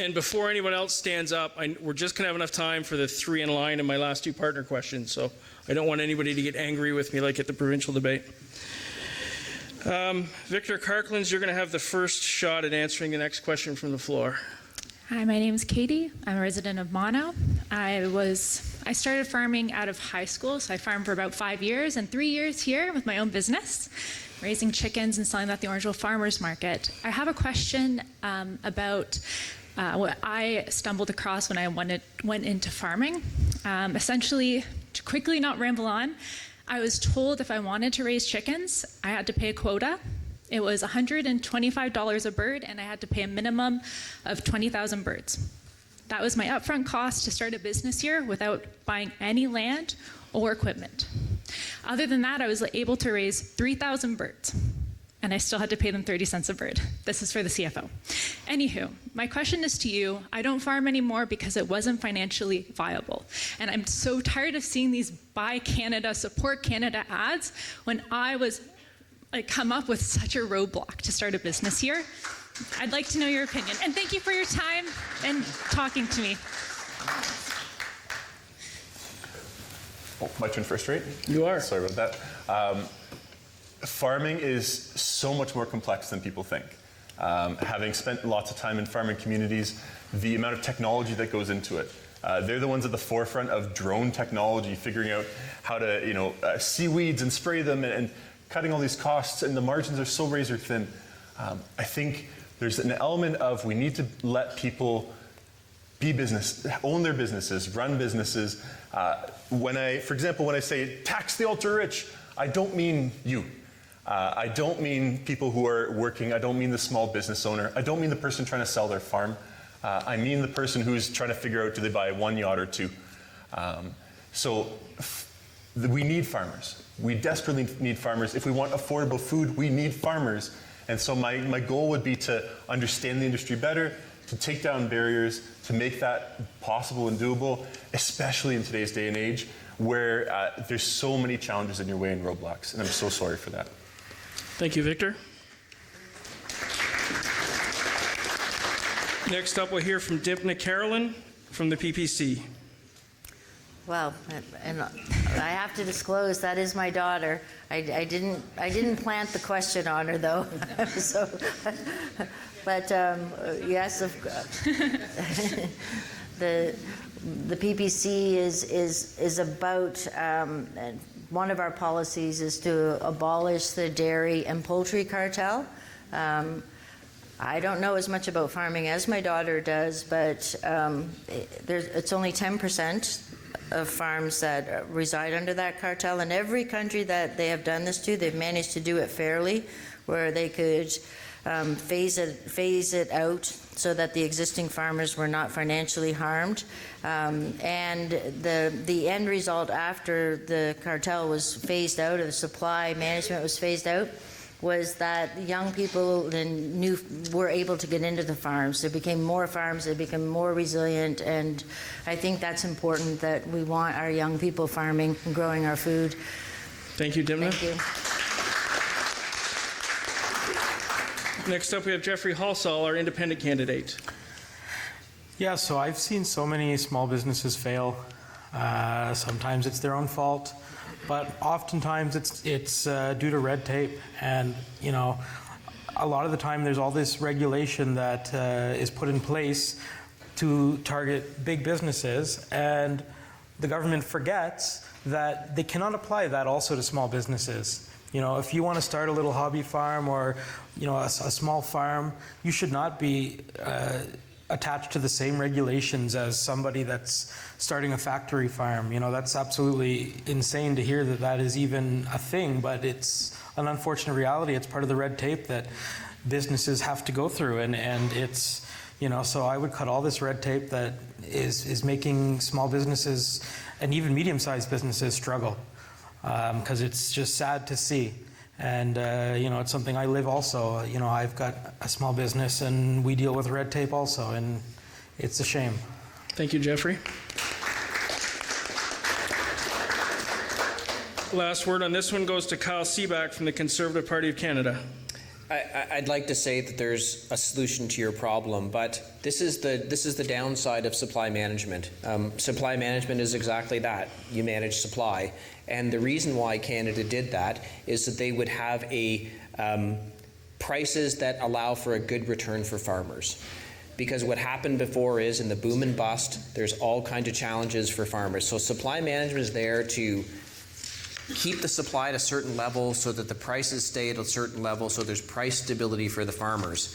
And before anyone else stands up, we're just going to have enough time for the three in line and my last two partner questions. So I don't want anybody to get angry with me like at the provincial debate. Victor Karklins, you're going to have the first shot at answering the next question from the floor. Hi, my name is Katie. I'm a resident of Mono. I started farming out of high school, so I farmed for about 5 years and 3 years here with my own business, raising chickens and selling them at the Orangeville Farmers Market. I have a question about what I stumbled across when I went into farming. Essentially, to quickly not ramble on, I was told if I wanted to raise chickens, I had to pay a quota. It was $125 a bird, and I had to pay a minimum of 20,000 birds. That was my upfront cost to start a business here without buying any land or equipment. Other than that, I was able to raise 3,000 birds, and I still had to pay them 30 cents a bird. This is for the CFO. Anywho, my question is to you. I don't farm anymore because it wasn't financially viable. And I'm so tired of seeing these Buy Canada, Support Canada ads when I was come up with such a roadblock to start a business here. I'd like to know your opinion. And thank you for your time and talking to me. Oh, my turn first, right? You are. Sorry about that. Farming is so much more complex than people think. Having spent lots of time in farming communities, the amount of technology that goes into it. They're the ones at the forefront of drone technology, figuring out how to, see weeds and spray them and cutting all these costs, and the margins are so razor thin. I think there's an element of we need to let people own their businesses, run businesses. For example, when I say tax the ultra rich, I don't mean you. I don't mean people who are working. I don't mean the small business owner. I don't mean the person trying to sell their farm. I mean the person who's trying to figure out, do they buy one yacht or two? We need farmers. We desperately need farmers. If we want affordable food, we need farmers. And so my goal would be to understand the industry better, to take down barriers, to make that possible and doable, especially in today's day and age where there's so many challenges in your way and roadblocks. And I'm so sorry for that. Thank you, Victor. Next up, we'll hear from Dympna Carolan from the PPC. Well, and I have to disclose that is my daughter. I didn't plant the question on her though. So, but yes, the PPC is about one of our policies is to abolish the dairy and poultry cartel. I don't know as much about farming as my daughter does, but it's only 10% of farms that reside under that cartel. In every country that they have done this to, they've managed to do it fairly, where they could phase it out so that the existing farmers were not financially harmed. And the end result after the cartel was phased out, or the supply management was phased out, was that young people were able to get into the farms. There became more farms, they became more resilient, and I think that's important, that we want our young people farming and growing our food. Thank you, Dympna. Thank you. Next up, we have Jeffrey Halsall, our independent candidate. Yeah, so I've seen so many small businesses fail. Sometimes it's their own fault, but oftentimes it's due to red tape. And, you know, a lot of the time there's all this regulation that is put in place to target big businesses, and the government forgets that they cannot apply that also to small businesses. You know, if you want to start a little hobby farm, or, you know, a small farm, you should not be attached to the same regulations as somebody that's starting a factory farm. You know, that's absolutely insane to hear that that is even a thing, but it's an unfortunate reality. It's part of the red tape that businesses have to go through, and it's, you know, so I would cut all this red tape that is making small businesses and even medium-sized businesses struggle, because it's just sad to see. And, you know, it's something I live also. You know, I've got a small business and we deal with red tape also, and it's a shame. Thank you, Jeffrey. Last word on this one goes to Kyle Seeback from the Conservative Party of Canada. I'd like to say that there's a solution to your problem, but this is the downside of supply management. Supply management is exactly that. You manage supply. And the reason why Canada did that is that they would have prices that allow for a good return for farmers. Because what happened before is, in the boom and bust, there's all kinds of challenges for farmers. So supply management is there to keep the supply at a certain level so that the prices stay at a certain level, so there's price stability for the farmers.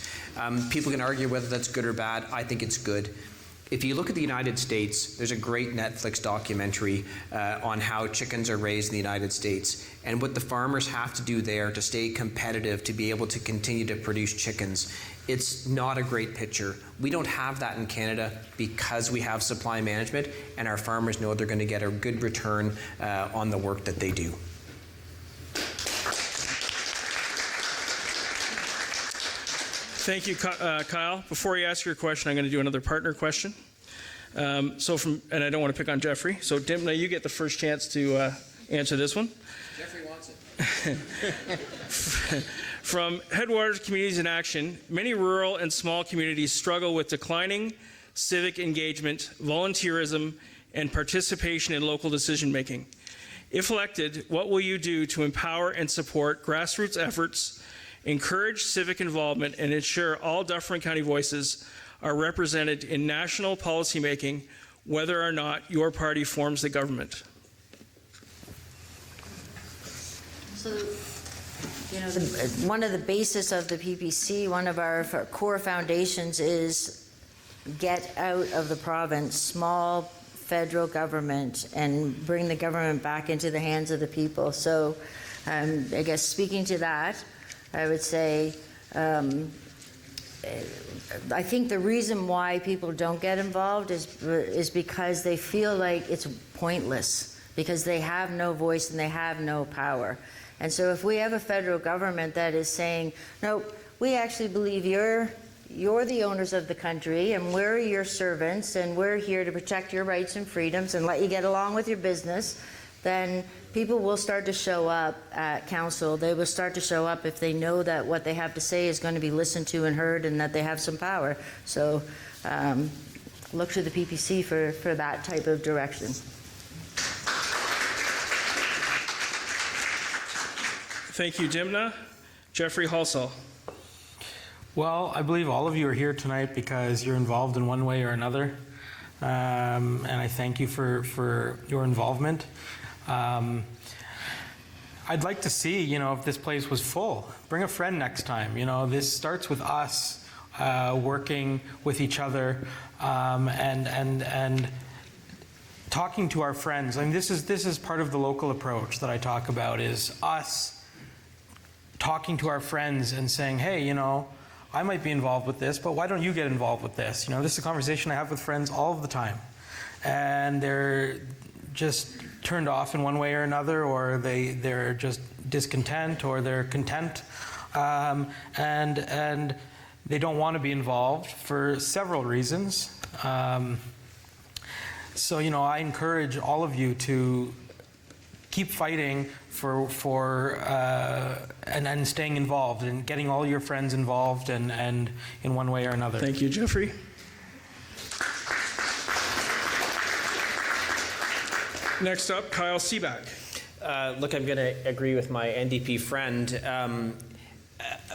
People can argue whether that's good or bad. I think it's good. If you look at the United States, there's a great Netflix documentary on how chickens are raised in the United States, and what the farmers have to do there to stay competitive, to be able to continue to produce chickens. It's not a great picture. We don't have that in Canada because we have supply management, and our farmers know they're going to get a good return on the work that they do. Thank you, Kyle. Before you ask your question, I'm going to do another partner question. And I don't want to pick on Jeffrey. So, Dympna, you get the first chance to answer this one. Jeffrey wants it. From Headwaters Communities in Action, many rural and small communities struggle with declining civic engagement, volunteerism, and participation in local decision-making. If elected, what will you do to empower and support grassroots efforts, encourage civic involvement, and ensure all Dufferin County voices are represented in national policymaking, whether or not your party forms the government? So, you know, one of the basis of the PPC, one of our core foundations is get out of the province, small federal government, and bring the government back into the hands of the people. So I guess speaking to that, I would say I think the reason why people don't get involved is because they feel like it's pointless, because they have no voice and they have no power. And so if we have a federal government that is saying, no, we actually believe you're the owners of the country and we're your servants and we're here to protect your rights and freedoms and let you get along with your business, then people will start to show up at council. They will start to show up if they know that what they have to say is going to be listened to and heard and that they have some power. So look to the PPC for that type of direction. Thank you, Dympna. Jeffrey Halsall. Well, I believe all of you are here tonight because you're involved in one way or another, and I thank you for your involvement. I'd like to see, you know, if this place was full. Bring a friend next time. You know, this starts with us working with each other and talking to our friends. I mean, this is part of the local approach that I talk about, is us talking to our friends and saying, hey, you know, I might be involved with this, but why don't you get involved with this? You know, this is a conversation I have with friends all of the time. And they're just turned off in one way or another, or they're just discontent, or they're content. And they don't want to be involved for several reasons. So, you know, I encourage all of you to keep fighting and staying involved and getting all your friends involved and in one way or another. Thank you, Jeffrey. Next up, Kyle Seeback. Look, I'm going to agree with my NDP friend.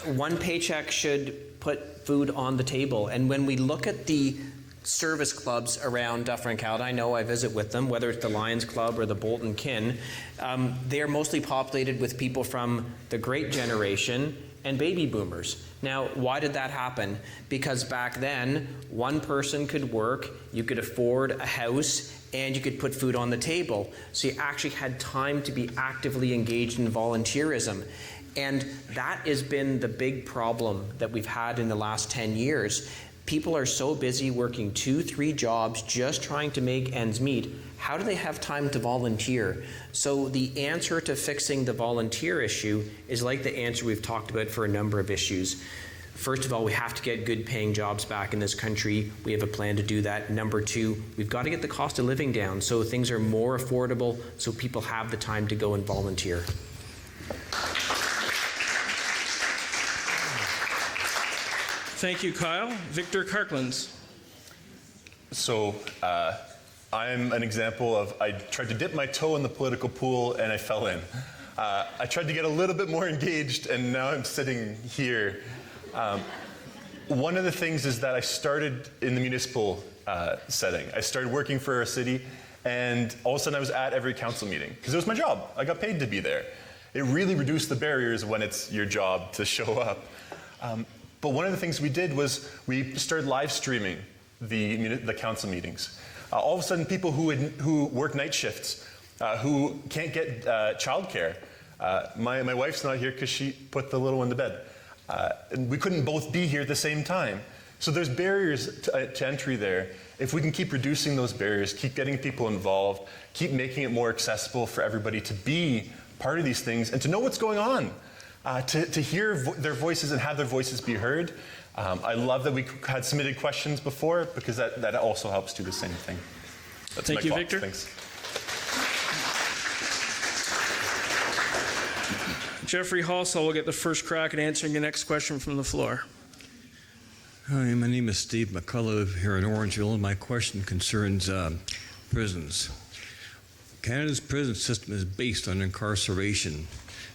One paycheck should put food on the table. And when we look at the service clubs around Dufferin Caledon, I know I visit with them, whether it's the Lions Club or the Bolton Kin, they are mostly populated with people from the Great Generation and baby boomers. Now, why did that happen? Because back then, one person could work, you could afford a house, and you could put food on the table. So you actually had time to be actively engaged in volunteerism. And that has been the big problem that we've had in the last 10 years. People are so busy working 2-3 jobs just trying to make ends meet. How do they have time to volunteer? So the answer to fixing the volunteer issue is like the answer we've talked about for a number of issues. First of all, we have to get good paying jobs back in this country. We have a plan to do that. Number two, we've got to get the cost of living down so things are more affordable so people have the time to go and volunteer. Thank you, Kyle. Victor Karklins. So I'm an example of, I tried to dip my toe in the political pool and I fell in. I tried to get a little bit more engaged and now I'm sitting here. One of the things is that I started in the municipal setting. I started working for a city and all of a sudden I was at every council meeting because it was my job. I got paid to be there. It really reduced the barriers when it's your job to show up. But one of the things we did was we started live streaming the council meetings. All of a sudden, people who work night shifts, who can't get childcare. My wife's not here because she put the little one to bed. And we couldn't both be here at the same time. So there's barriers to entry there. If we can keep reducing those barriers, keep getting people involved, keep making it more accessible for everybody to be part of these things and to know what's going on. To hear their voices and have their voices be heard. I love that we had submitted questions before because that also helps do the same thing. That's Thank you, clock. Victor. Thanks. Jeffrey Halsall will get the first crack at answering the next question from the floor. Hi, my name is Steve McCullough here in Orangeville, and my question concerns prisons. Canada's prison system is based on incarceration.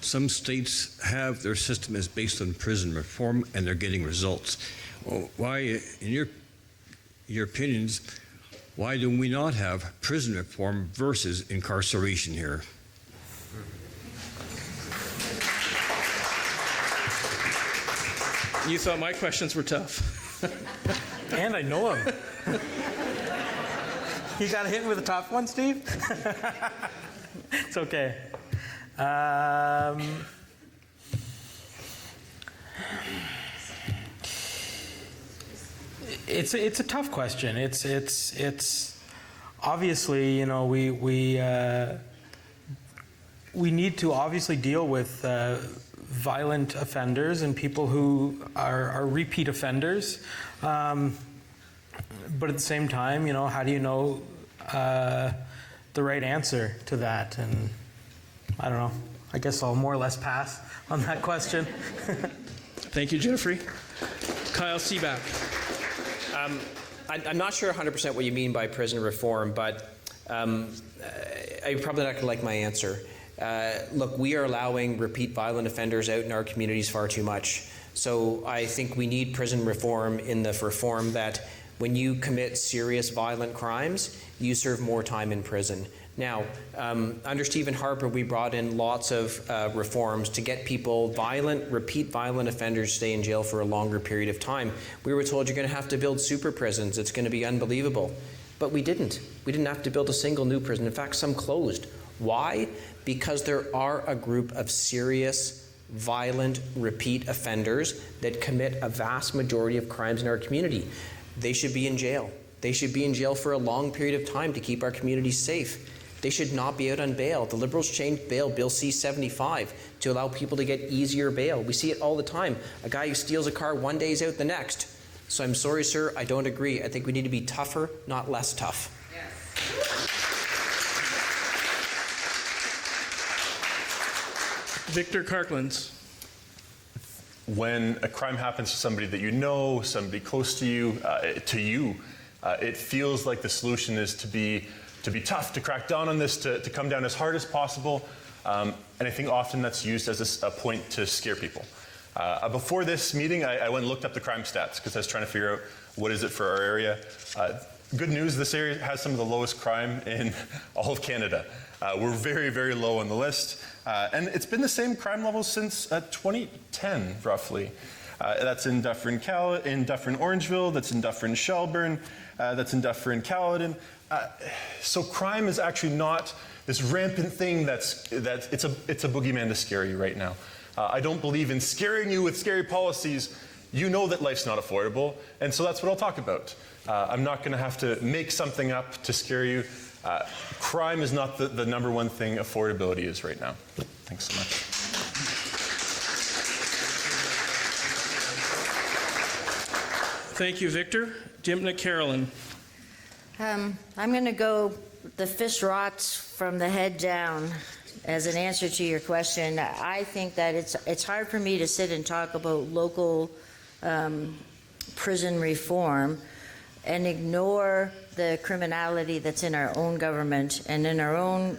Some states have their system is based on prison reform, and they're getting results. Well, why, in your opinions, why do we not have prison reform versus incarceration here? You thought my questions were tough. And I know him. You got hit with a tough one, Steve? It's okay. It's a tough question. It's obviously, you know, we need to obviously deal with violent offenders and people who are repeat offenders. But at the same time, you know, how do you know the right answer to that? And I don't know. I guess I'll more or less pass on that question. Thank you, Jeffrey. Kyle Seeback. I'm not sure 100% what you mean by prison reform, but I'm probably not going to like my answer. Look, we are allowing repeat violent offenders out in our communities far too much. So I think we need prison reform in the reform that when you commit serious violent crimes, you serve more time in prison. Now, under Stephen Harper, we brought in lots of reforms to get people, repeat violent offenders, stay in jail for a longer period of time. We were told you're going to have to build super prisons. It's going to be unbelievable. But we didn't. We didn't have to build a single new prison. In fact, some closed. Why? Because there are a group of serious violent, repeat offenders that commit a vast majority of crimes in our community. They should be in jail. They should be in jail for a long period of time to keep our communities safe. They should not be out on bail. The Liberals changed bail, Bill C-75, to allow people to get easier bail. We see it all the time. A guy who steals a car one day is out the next. So I'm sorry, sir, I don't agree. I think we need to be tougher, not less tough. Victor Karklins. When a crime happens to somebody that you know, somebody close to you, it feels like the solution is to be tough, to crack down on this, to come down as hard as possible. And I think often that's used as a point to scare people. Before this meeting, I went and looked up the crime stats because I was trying to figure out what is it for our area. Good news, this area has some of the lowest crime in all of Canada. We're very, very low on the list. And it's been the same crime level since 2010, roughly. That's in Dufferin Caledon, in Dufferin Orangeville, that's in Dufferin Shelburne, that's in Dufferin Caledon. So crime is actually not this rampant thing it's a boogeyman to scare you right now. I don't believe in scaring you with scary policies. You know that life's not affordable, and so that's what I'll talk about. I'm not going to have to make something up to scare you. Crime is not the number one thing affordability is right now. Thanks so much. Thank you, Victor. Dympna Carolan. I'm going to go the fish rots from the head down as an answer to your question. I think that it's hard for me to sit and talk about local prison reform and ignore the criminality that's in our own government and in our own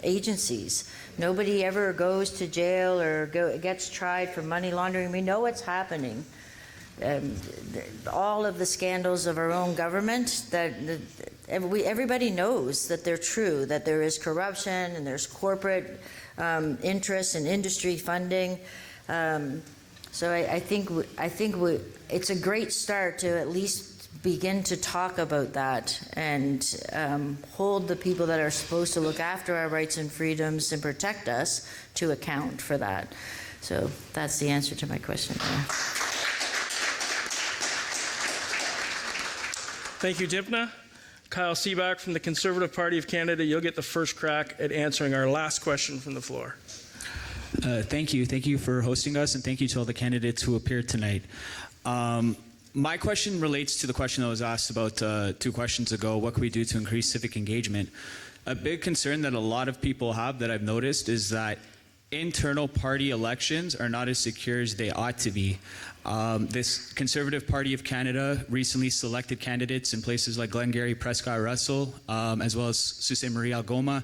agencies. Nobody ever goes to jail or gets tried for money laundering. We know what's happening. All of the scandals of our own government, everybody knows that they're true, that there is corruption and there's corporate interests and industry funding. So I think it's a great start to at least begin to talk about that and hold the people that are supposed to look after our rights and freedoms and protect us to account for that. So that's the answer to my question. Thank you, Dympna. Kyle Seeback from the Conservative Party of Canada, you'll get the first crack at answering our last question from the floor. Thank you. Thank you for hosting us, and thank you to all the candidates who appeared tonight. My question relates to the question that was asked about 2 questions ago. What can we do to increase civic engagement? A big concern that a lot of people have that I've noticed is that internal party elections are not as secure as they ought to be. This Conservative Party of Canada recently selected candidates in places like Glengarry, Prescott, Russell, as well as Sault Ste. Marie, Algoma.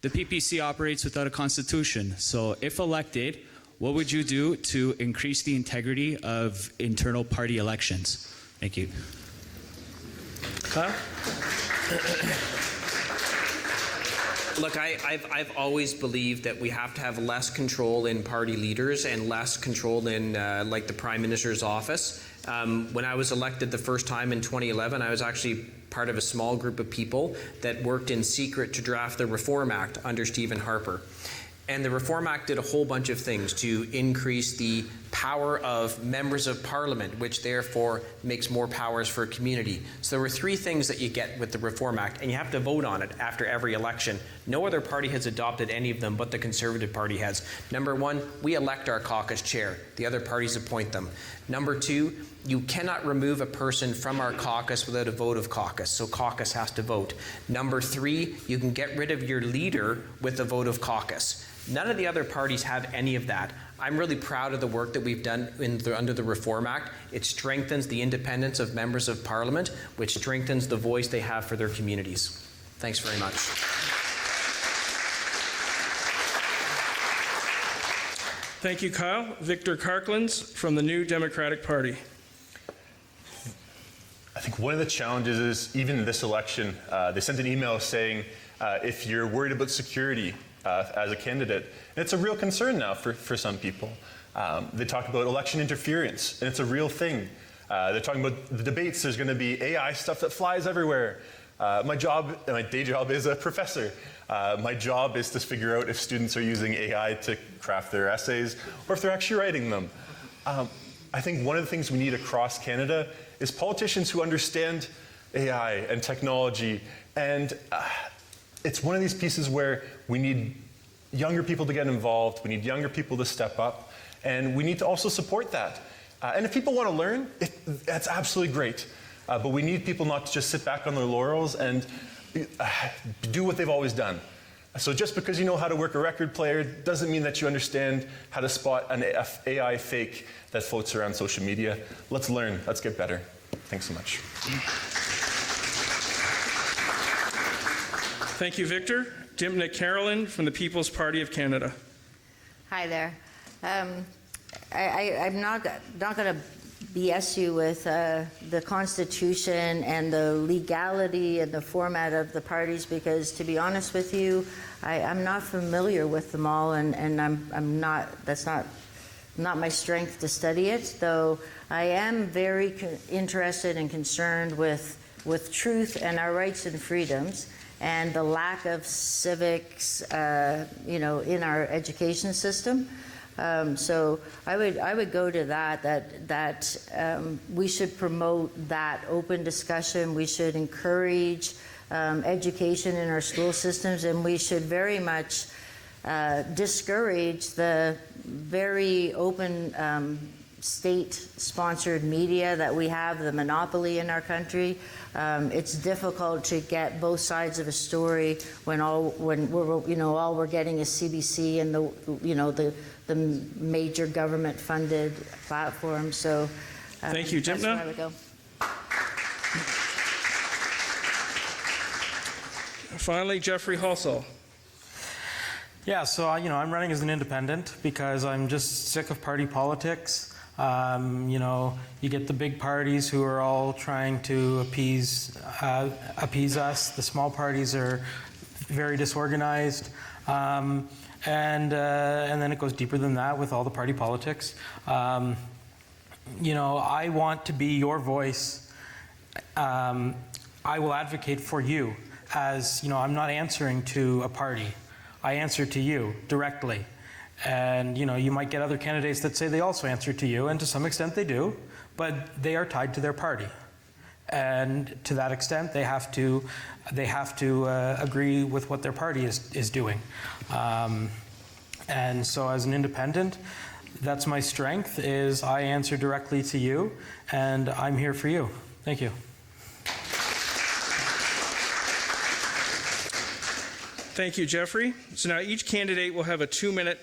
The PPC operates without a constitution. So if elected, what would you do to increase the integrity of internal party elections? Thank you. Kyle? Look, I've always believed that we have to have less control in party leaders and less control in like the Prime Minister's office. When I was elected the first time in 2011, I was actually part of a small group of people that worked in secret to draft the Reform Act under Stephen Harper. And the Reform Act did a whole bunch of things to increase the power of members of Parliament, which therefore makes more powers for a community. So there were 3 things that you get with the Reform Act, and you have to vote on it after every election. No other party has adopted any of them, but the Conservative Party has. Number 1, we elect our caucus chair. The other parties appoint them. Number 2, you cannot remove a person from our caucus without a vote of caucus, so caucus has to vote. Number 3, you can get rid of your leader with a vote of caucus. None of the other parties have any of that. I'm really proud of the work that we've done under the Reform Act. It strengthens the independence of members of Parliament, which strengthens the voice they have for their communities. Thanks very much. Thank you, Kyle. Victor Karklins from the New Democratic Party. I think one of the challenges is, even in this election, they sent an email saying, if you're worried about security as a candidate, and it's a real concern now for some people. They talk about election interference, and it's a real thing. They're talking about the debates. There's going to be AI stuff that flies everywhere. My day job is a professor. My job is to figure out if students are using AI to craft their essays or if they're actually writing them. I think one of the things we need across Canada is politicians who understand AI and technology, and it's one of these pieces where we need younger people to get involved, we need younger people to step up, and we need to also support that. And if people want to learn, that's absolutely great. But we need people not to just sit back on their laurels and do what they've always done. So just because you know how to work a record player doesn't mean that you understand how to spot an AI fake that floats around social media. Let's learn, let's get better. Thanks so much. Thank you, Victor. Dympna Carolan from the People's Party of Canada. Hi there. I'm not going to BS you with the Constitution and the legality and the format of the parties, because to be honest with you, I'm not familiar with them all, and I'm not. That's not my strength to study it. Though I am very interested and concerned with truth and our rights and freedoms, and the lack of civics, in our education system. So I would go to that we should promote that open discussion. We should encourage education in our school systems, and we should very much discourage the very open state-sponsored media that we have, the monopoly in our country. It's difficult to get both sides of a story when all we're getting is CBC and the major government-funded platforms. So thank you, Dympna. That's where I would go. Finally, Jeffrey Halsall. Yeah, so I'm running as an independent because I'm just sick of party politics. You get the big parties who are all trying to appease us. The small parties are very disorganized, and then it goes deeper than that with all the party politics. I want to be your voice. I will advocate for you, as I'm not answering to a party. I answer to you directly. And you might get other candidates that say they also answer to you, and to some extent they do, but they are tied to their party, and to that extent they have to agree with what their party is doing. And so as an independent, that's my strength, is I answer directly to you, and I'm here for you. Thank you. Thank you, Jeffrey. So now each candidate will have a 2-minute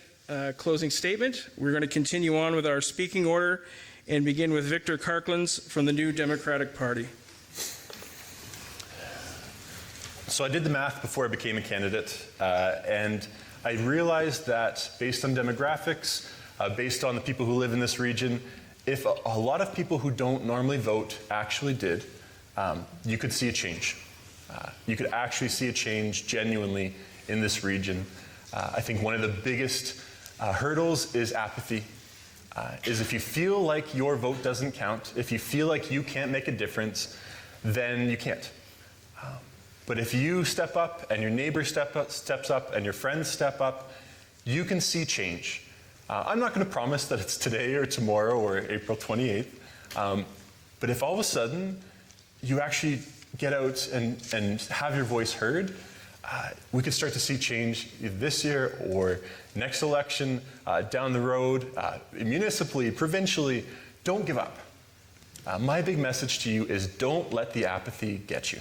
closing statement. We're going to continue on with our speaking order and begin with Victor Karklins from the New Democratic Party. So I did the math before I became a candidate, and I realized that based on demographics, based on the people who live in this region, if a lot of people who don't normally vote actually did, you could see a change. You could actually see a change genuinely in this region. I think one of the biggest hurdles is apathy. Is if you feel like your vote doesn't count, if you feel like you can't make a difference, then you can't. But if you step up and your neighbor steps up and your friends step up, you can see change. I'm not going to promise that it's today or tomorrow or April 28th, but if all of a sudden you actually get out and have your voice heard, we could start to see change either this year or next election, down the road, municipally, provincially. Don't give up. My big message to you is don't let the apathy get you.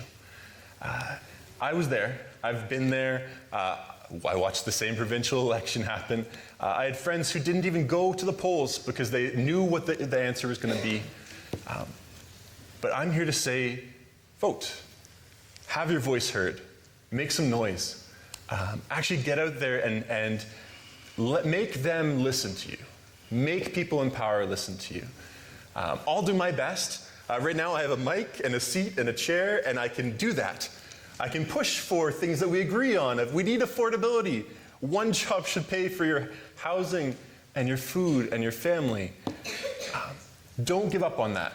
I was there. I've been there. I watched the same provincial election happen. I had friends who didn't even go to the polls because they knew what the answer was going to be. But I'm here to say, vote. Have your voice heard. Make some noise. Actually get out there and make them listen to you. Make people in power listen to you. I'll do my best. Right now I have a mic and a seat and a chair, and I can do that. I can push for things that we agree on. If we need affordability, one job should pay for your housing and your food and your family. Don't give up on that.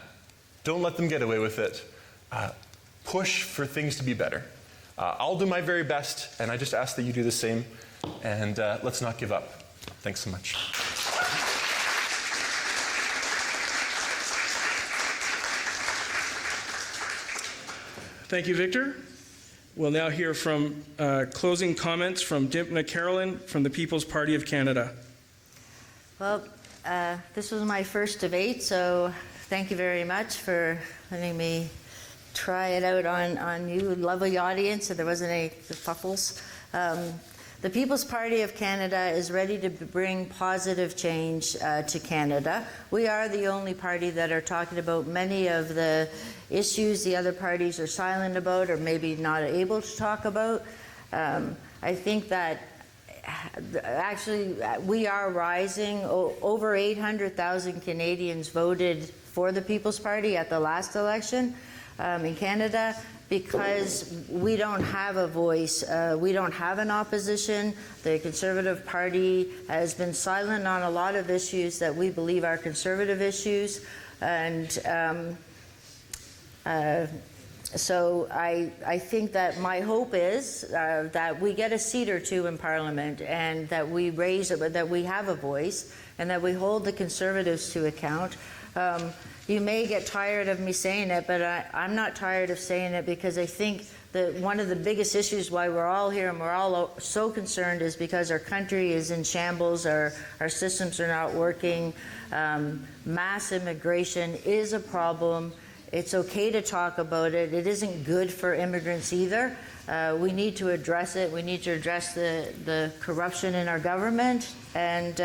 Don't let them get away with it. push for things to be better. I'll do my very best, and I just ask that you do the same, and let's not give up. Thanks so much. Thank you, Victor. We'll now hear from closing comments from Dympna Carolan from the People's Party of Canada. Well, this was my first debate, so thank you very much for letting me try it out on you lovely audience, so there wasn't any kerfuffles. The People's Party of Canada is ready to bring positive change to Canada. We are the only party that are talking about many of the issues the other parties are silent about or maybe not able to talk about. I think that actually we are rising. Over 800,000 Canadians voted for the People's Party at the last election in Canada, because we don't have a voice. We don't have an opposition. The Conservative Party has been silent on a lot of issues that we believe are conservative issues. And so I think that my hope is that we get a seat or two in Parliament, and that we raise it, that we have a voice, and that we hold the Conservatives to account. You may get tired of me saying it, but I'm not tired of saying it, because I think that one of the biggest issues why we're all here and we're all so concerned is because our country is in shambles, our systems are not working. Mass immigration is a problem. It's okay to talk about it. It isn't good for immigrants either. We need to address it. We need to address the corruption in our government, and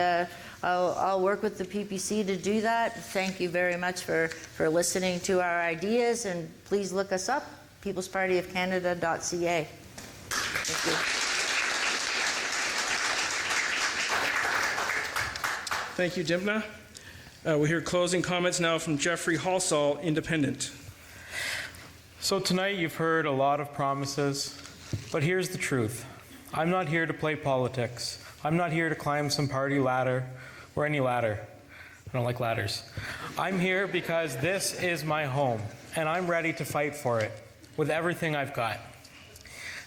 I'll work with the PPC to do that. Thank you very much for listening to our ideas, and please look us up, peoplespartyofcanada.ca. Thank you. Thank you, Dympna. We'll hear closing comments now from Jeffrey Halsall, Independent. So tonight you've heard a lot of promises, but here's the truth. I'm not here to play politics. I'm not here to climb some party ladder, or any ladder. I don't like ladders. I'm here because this is my home, and I'm ready to fight for it with everything I've got.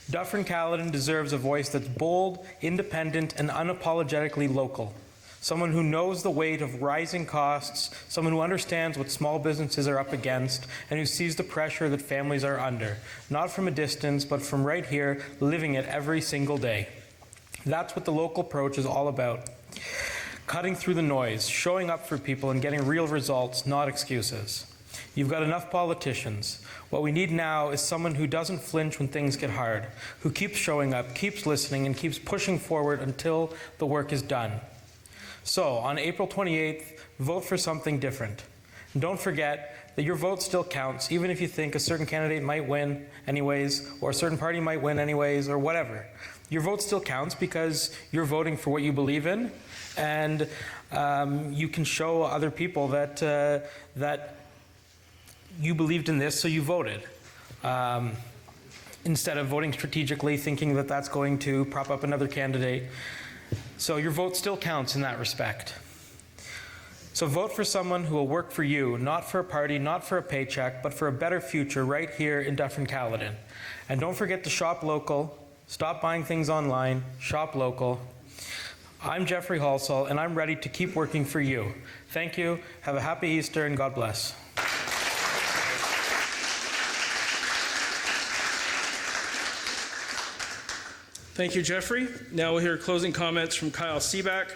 Dufferin Caledon deserves a voice that's bold, independent, and unapologetically local. Someone who knows the weight of rising costs, someone who understands what small businesses are up against, and who sees the pressure that families are under, not from a distance, but from right here, living it every single day. That's what the local approach is all about. Cutting through the noise, showing up for people, and getting real results, not excuses. You've got enough politicians. What we need now is someone who doesn't flinch when things get hard, who keeps showing up, keeps listening, and keeps pushing forward until the work is done. So, on April 28th, vote for something different. And don't forget that your vote still counts, even if you think a certain candidate might win anyways, or a certain party might win anyways, or whatever. Your vote still counts because you're voting for what you believe in, and you can show other people that that you believed in this, so you voted. Instead of voting strategically, thinking that that's going to prop up another candidate. So your vote still counts in that respect. So vote for someone who will work for you, not for a party, not for a paycheck, but for a better future right here in Dufferin Caledon. And don't forget to shop local, stop buying things online, shop local. I'm Jeffrey Halsall, and I'm ready to keep working for you. Thank you, have a happy Easter, and God bless. Thank you, Jeffrey. Now we'll hear closing comments from Kyle Seeback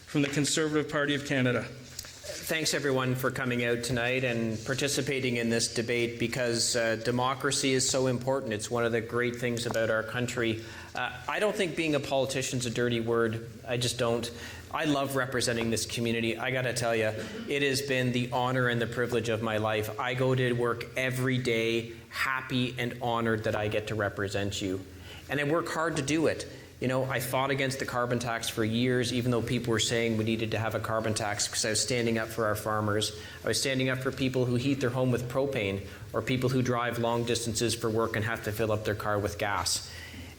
from the Conservative Party of Canada. Thanks, everyone, for coming out tonight and participating in this debate, because democracy is so important. It's one of the great things about our country. I don't think being a politician is a dirty word. I just don't. I love representing this community. I got to tell you, it has been the honor and the privilege of my life. I go to work every day happy and honored that I get to represent you. And I work hard to do it. You know, I fought against the carbon tax for years, even though people were saying we needed to have a carbon tax, because I was standing up for our farmers. I was standing up for people who heat their home with propane, or people who drive long distances for work and have to fill up their car with gas.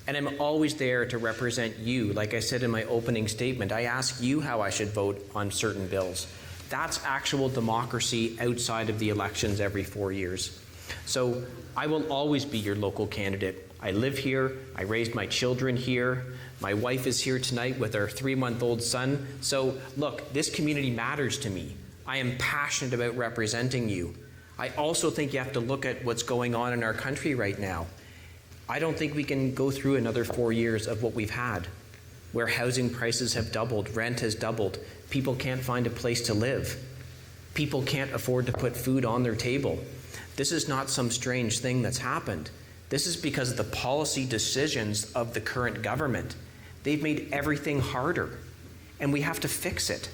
And I'm always there to represent you. Like I said in my opening statement, I ask you how I should vote on certain bills. That's actual democracy outside of the elections every 4 years. So I will always be your local candidate. I live here, I raised my children here, my wife is here tonight with our 3-month-old son. So look, this community matters to me. I am passionate about representing you. I also think you have to look at what's going on in our country right now. I don't think we can go through another 4 years of what we've had, where housing prices have doubled, rent has doubled, people can't find a place to live. People can't afford to put food on their table. This is not some strange thing that's happened. This is because of the policy decisions of the current government. They've made everything harder, and we have to fix it.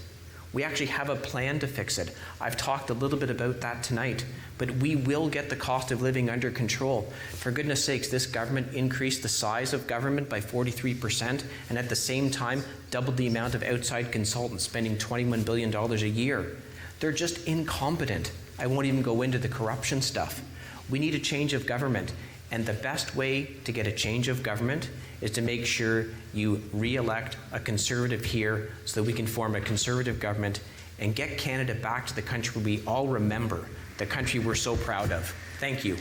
We actually have a plan to fix it. I've talked a little bit about that tonight, but we will get the cost of living under control. For goodness sakes, this government increased the size of government by 43%, and at the same time doubled the amount of outside consultants, spending $21 billion a year. They're just incompetent. I won't even go into the corruption stuff. We need a change of government, and the best way to get a change of government is to make sure you re-elect a Conservative here so that we can form a Conservative government and get Canada back to the country we all remember, the country we're so proud of. Thank you.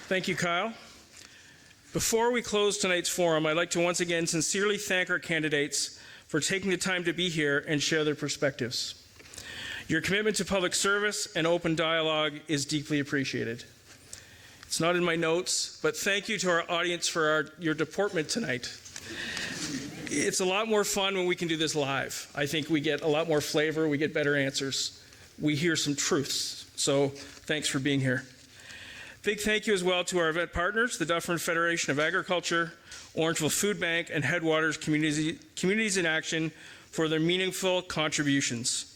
Thank you, Kyle. Before we close tonight's forum, I'd like to once again sincerely thank our candidates for taking the time to be here and share their perspectives. Your commitment to public service and open dialogue is deeply appreciated. It's not in my notes, but thank you to our audience for your deportment tonight. It's a lot more fun when we can do this live. I think we get a lot more flavor, we get better answers. We hear some truths, so thanks for being here. Big thank you as well to our event partners, the Dufferin Federation of Agriculture, Orangeville Food Bank, and Headwaters Communities in Action for their meaningful contributions.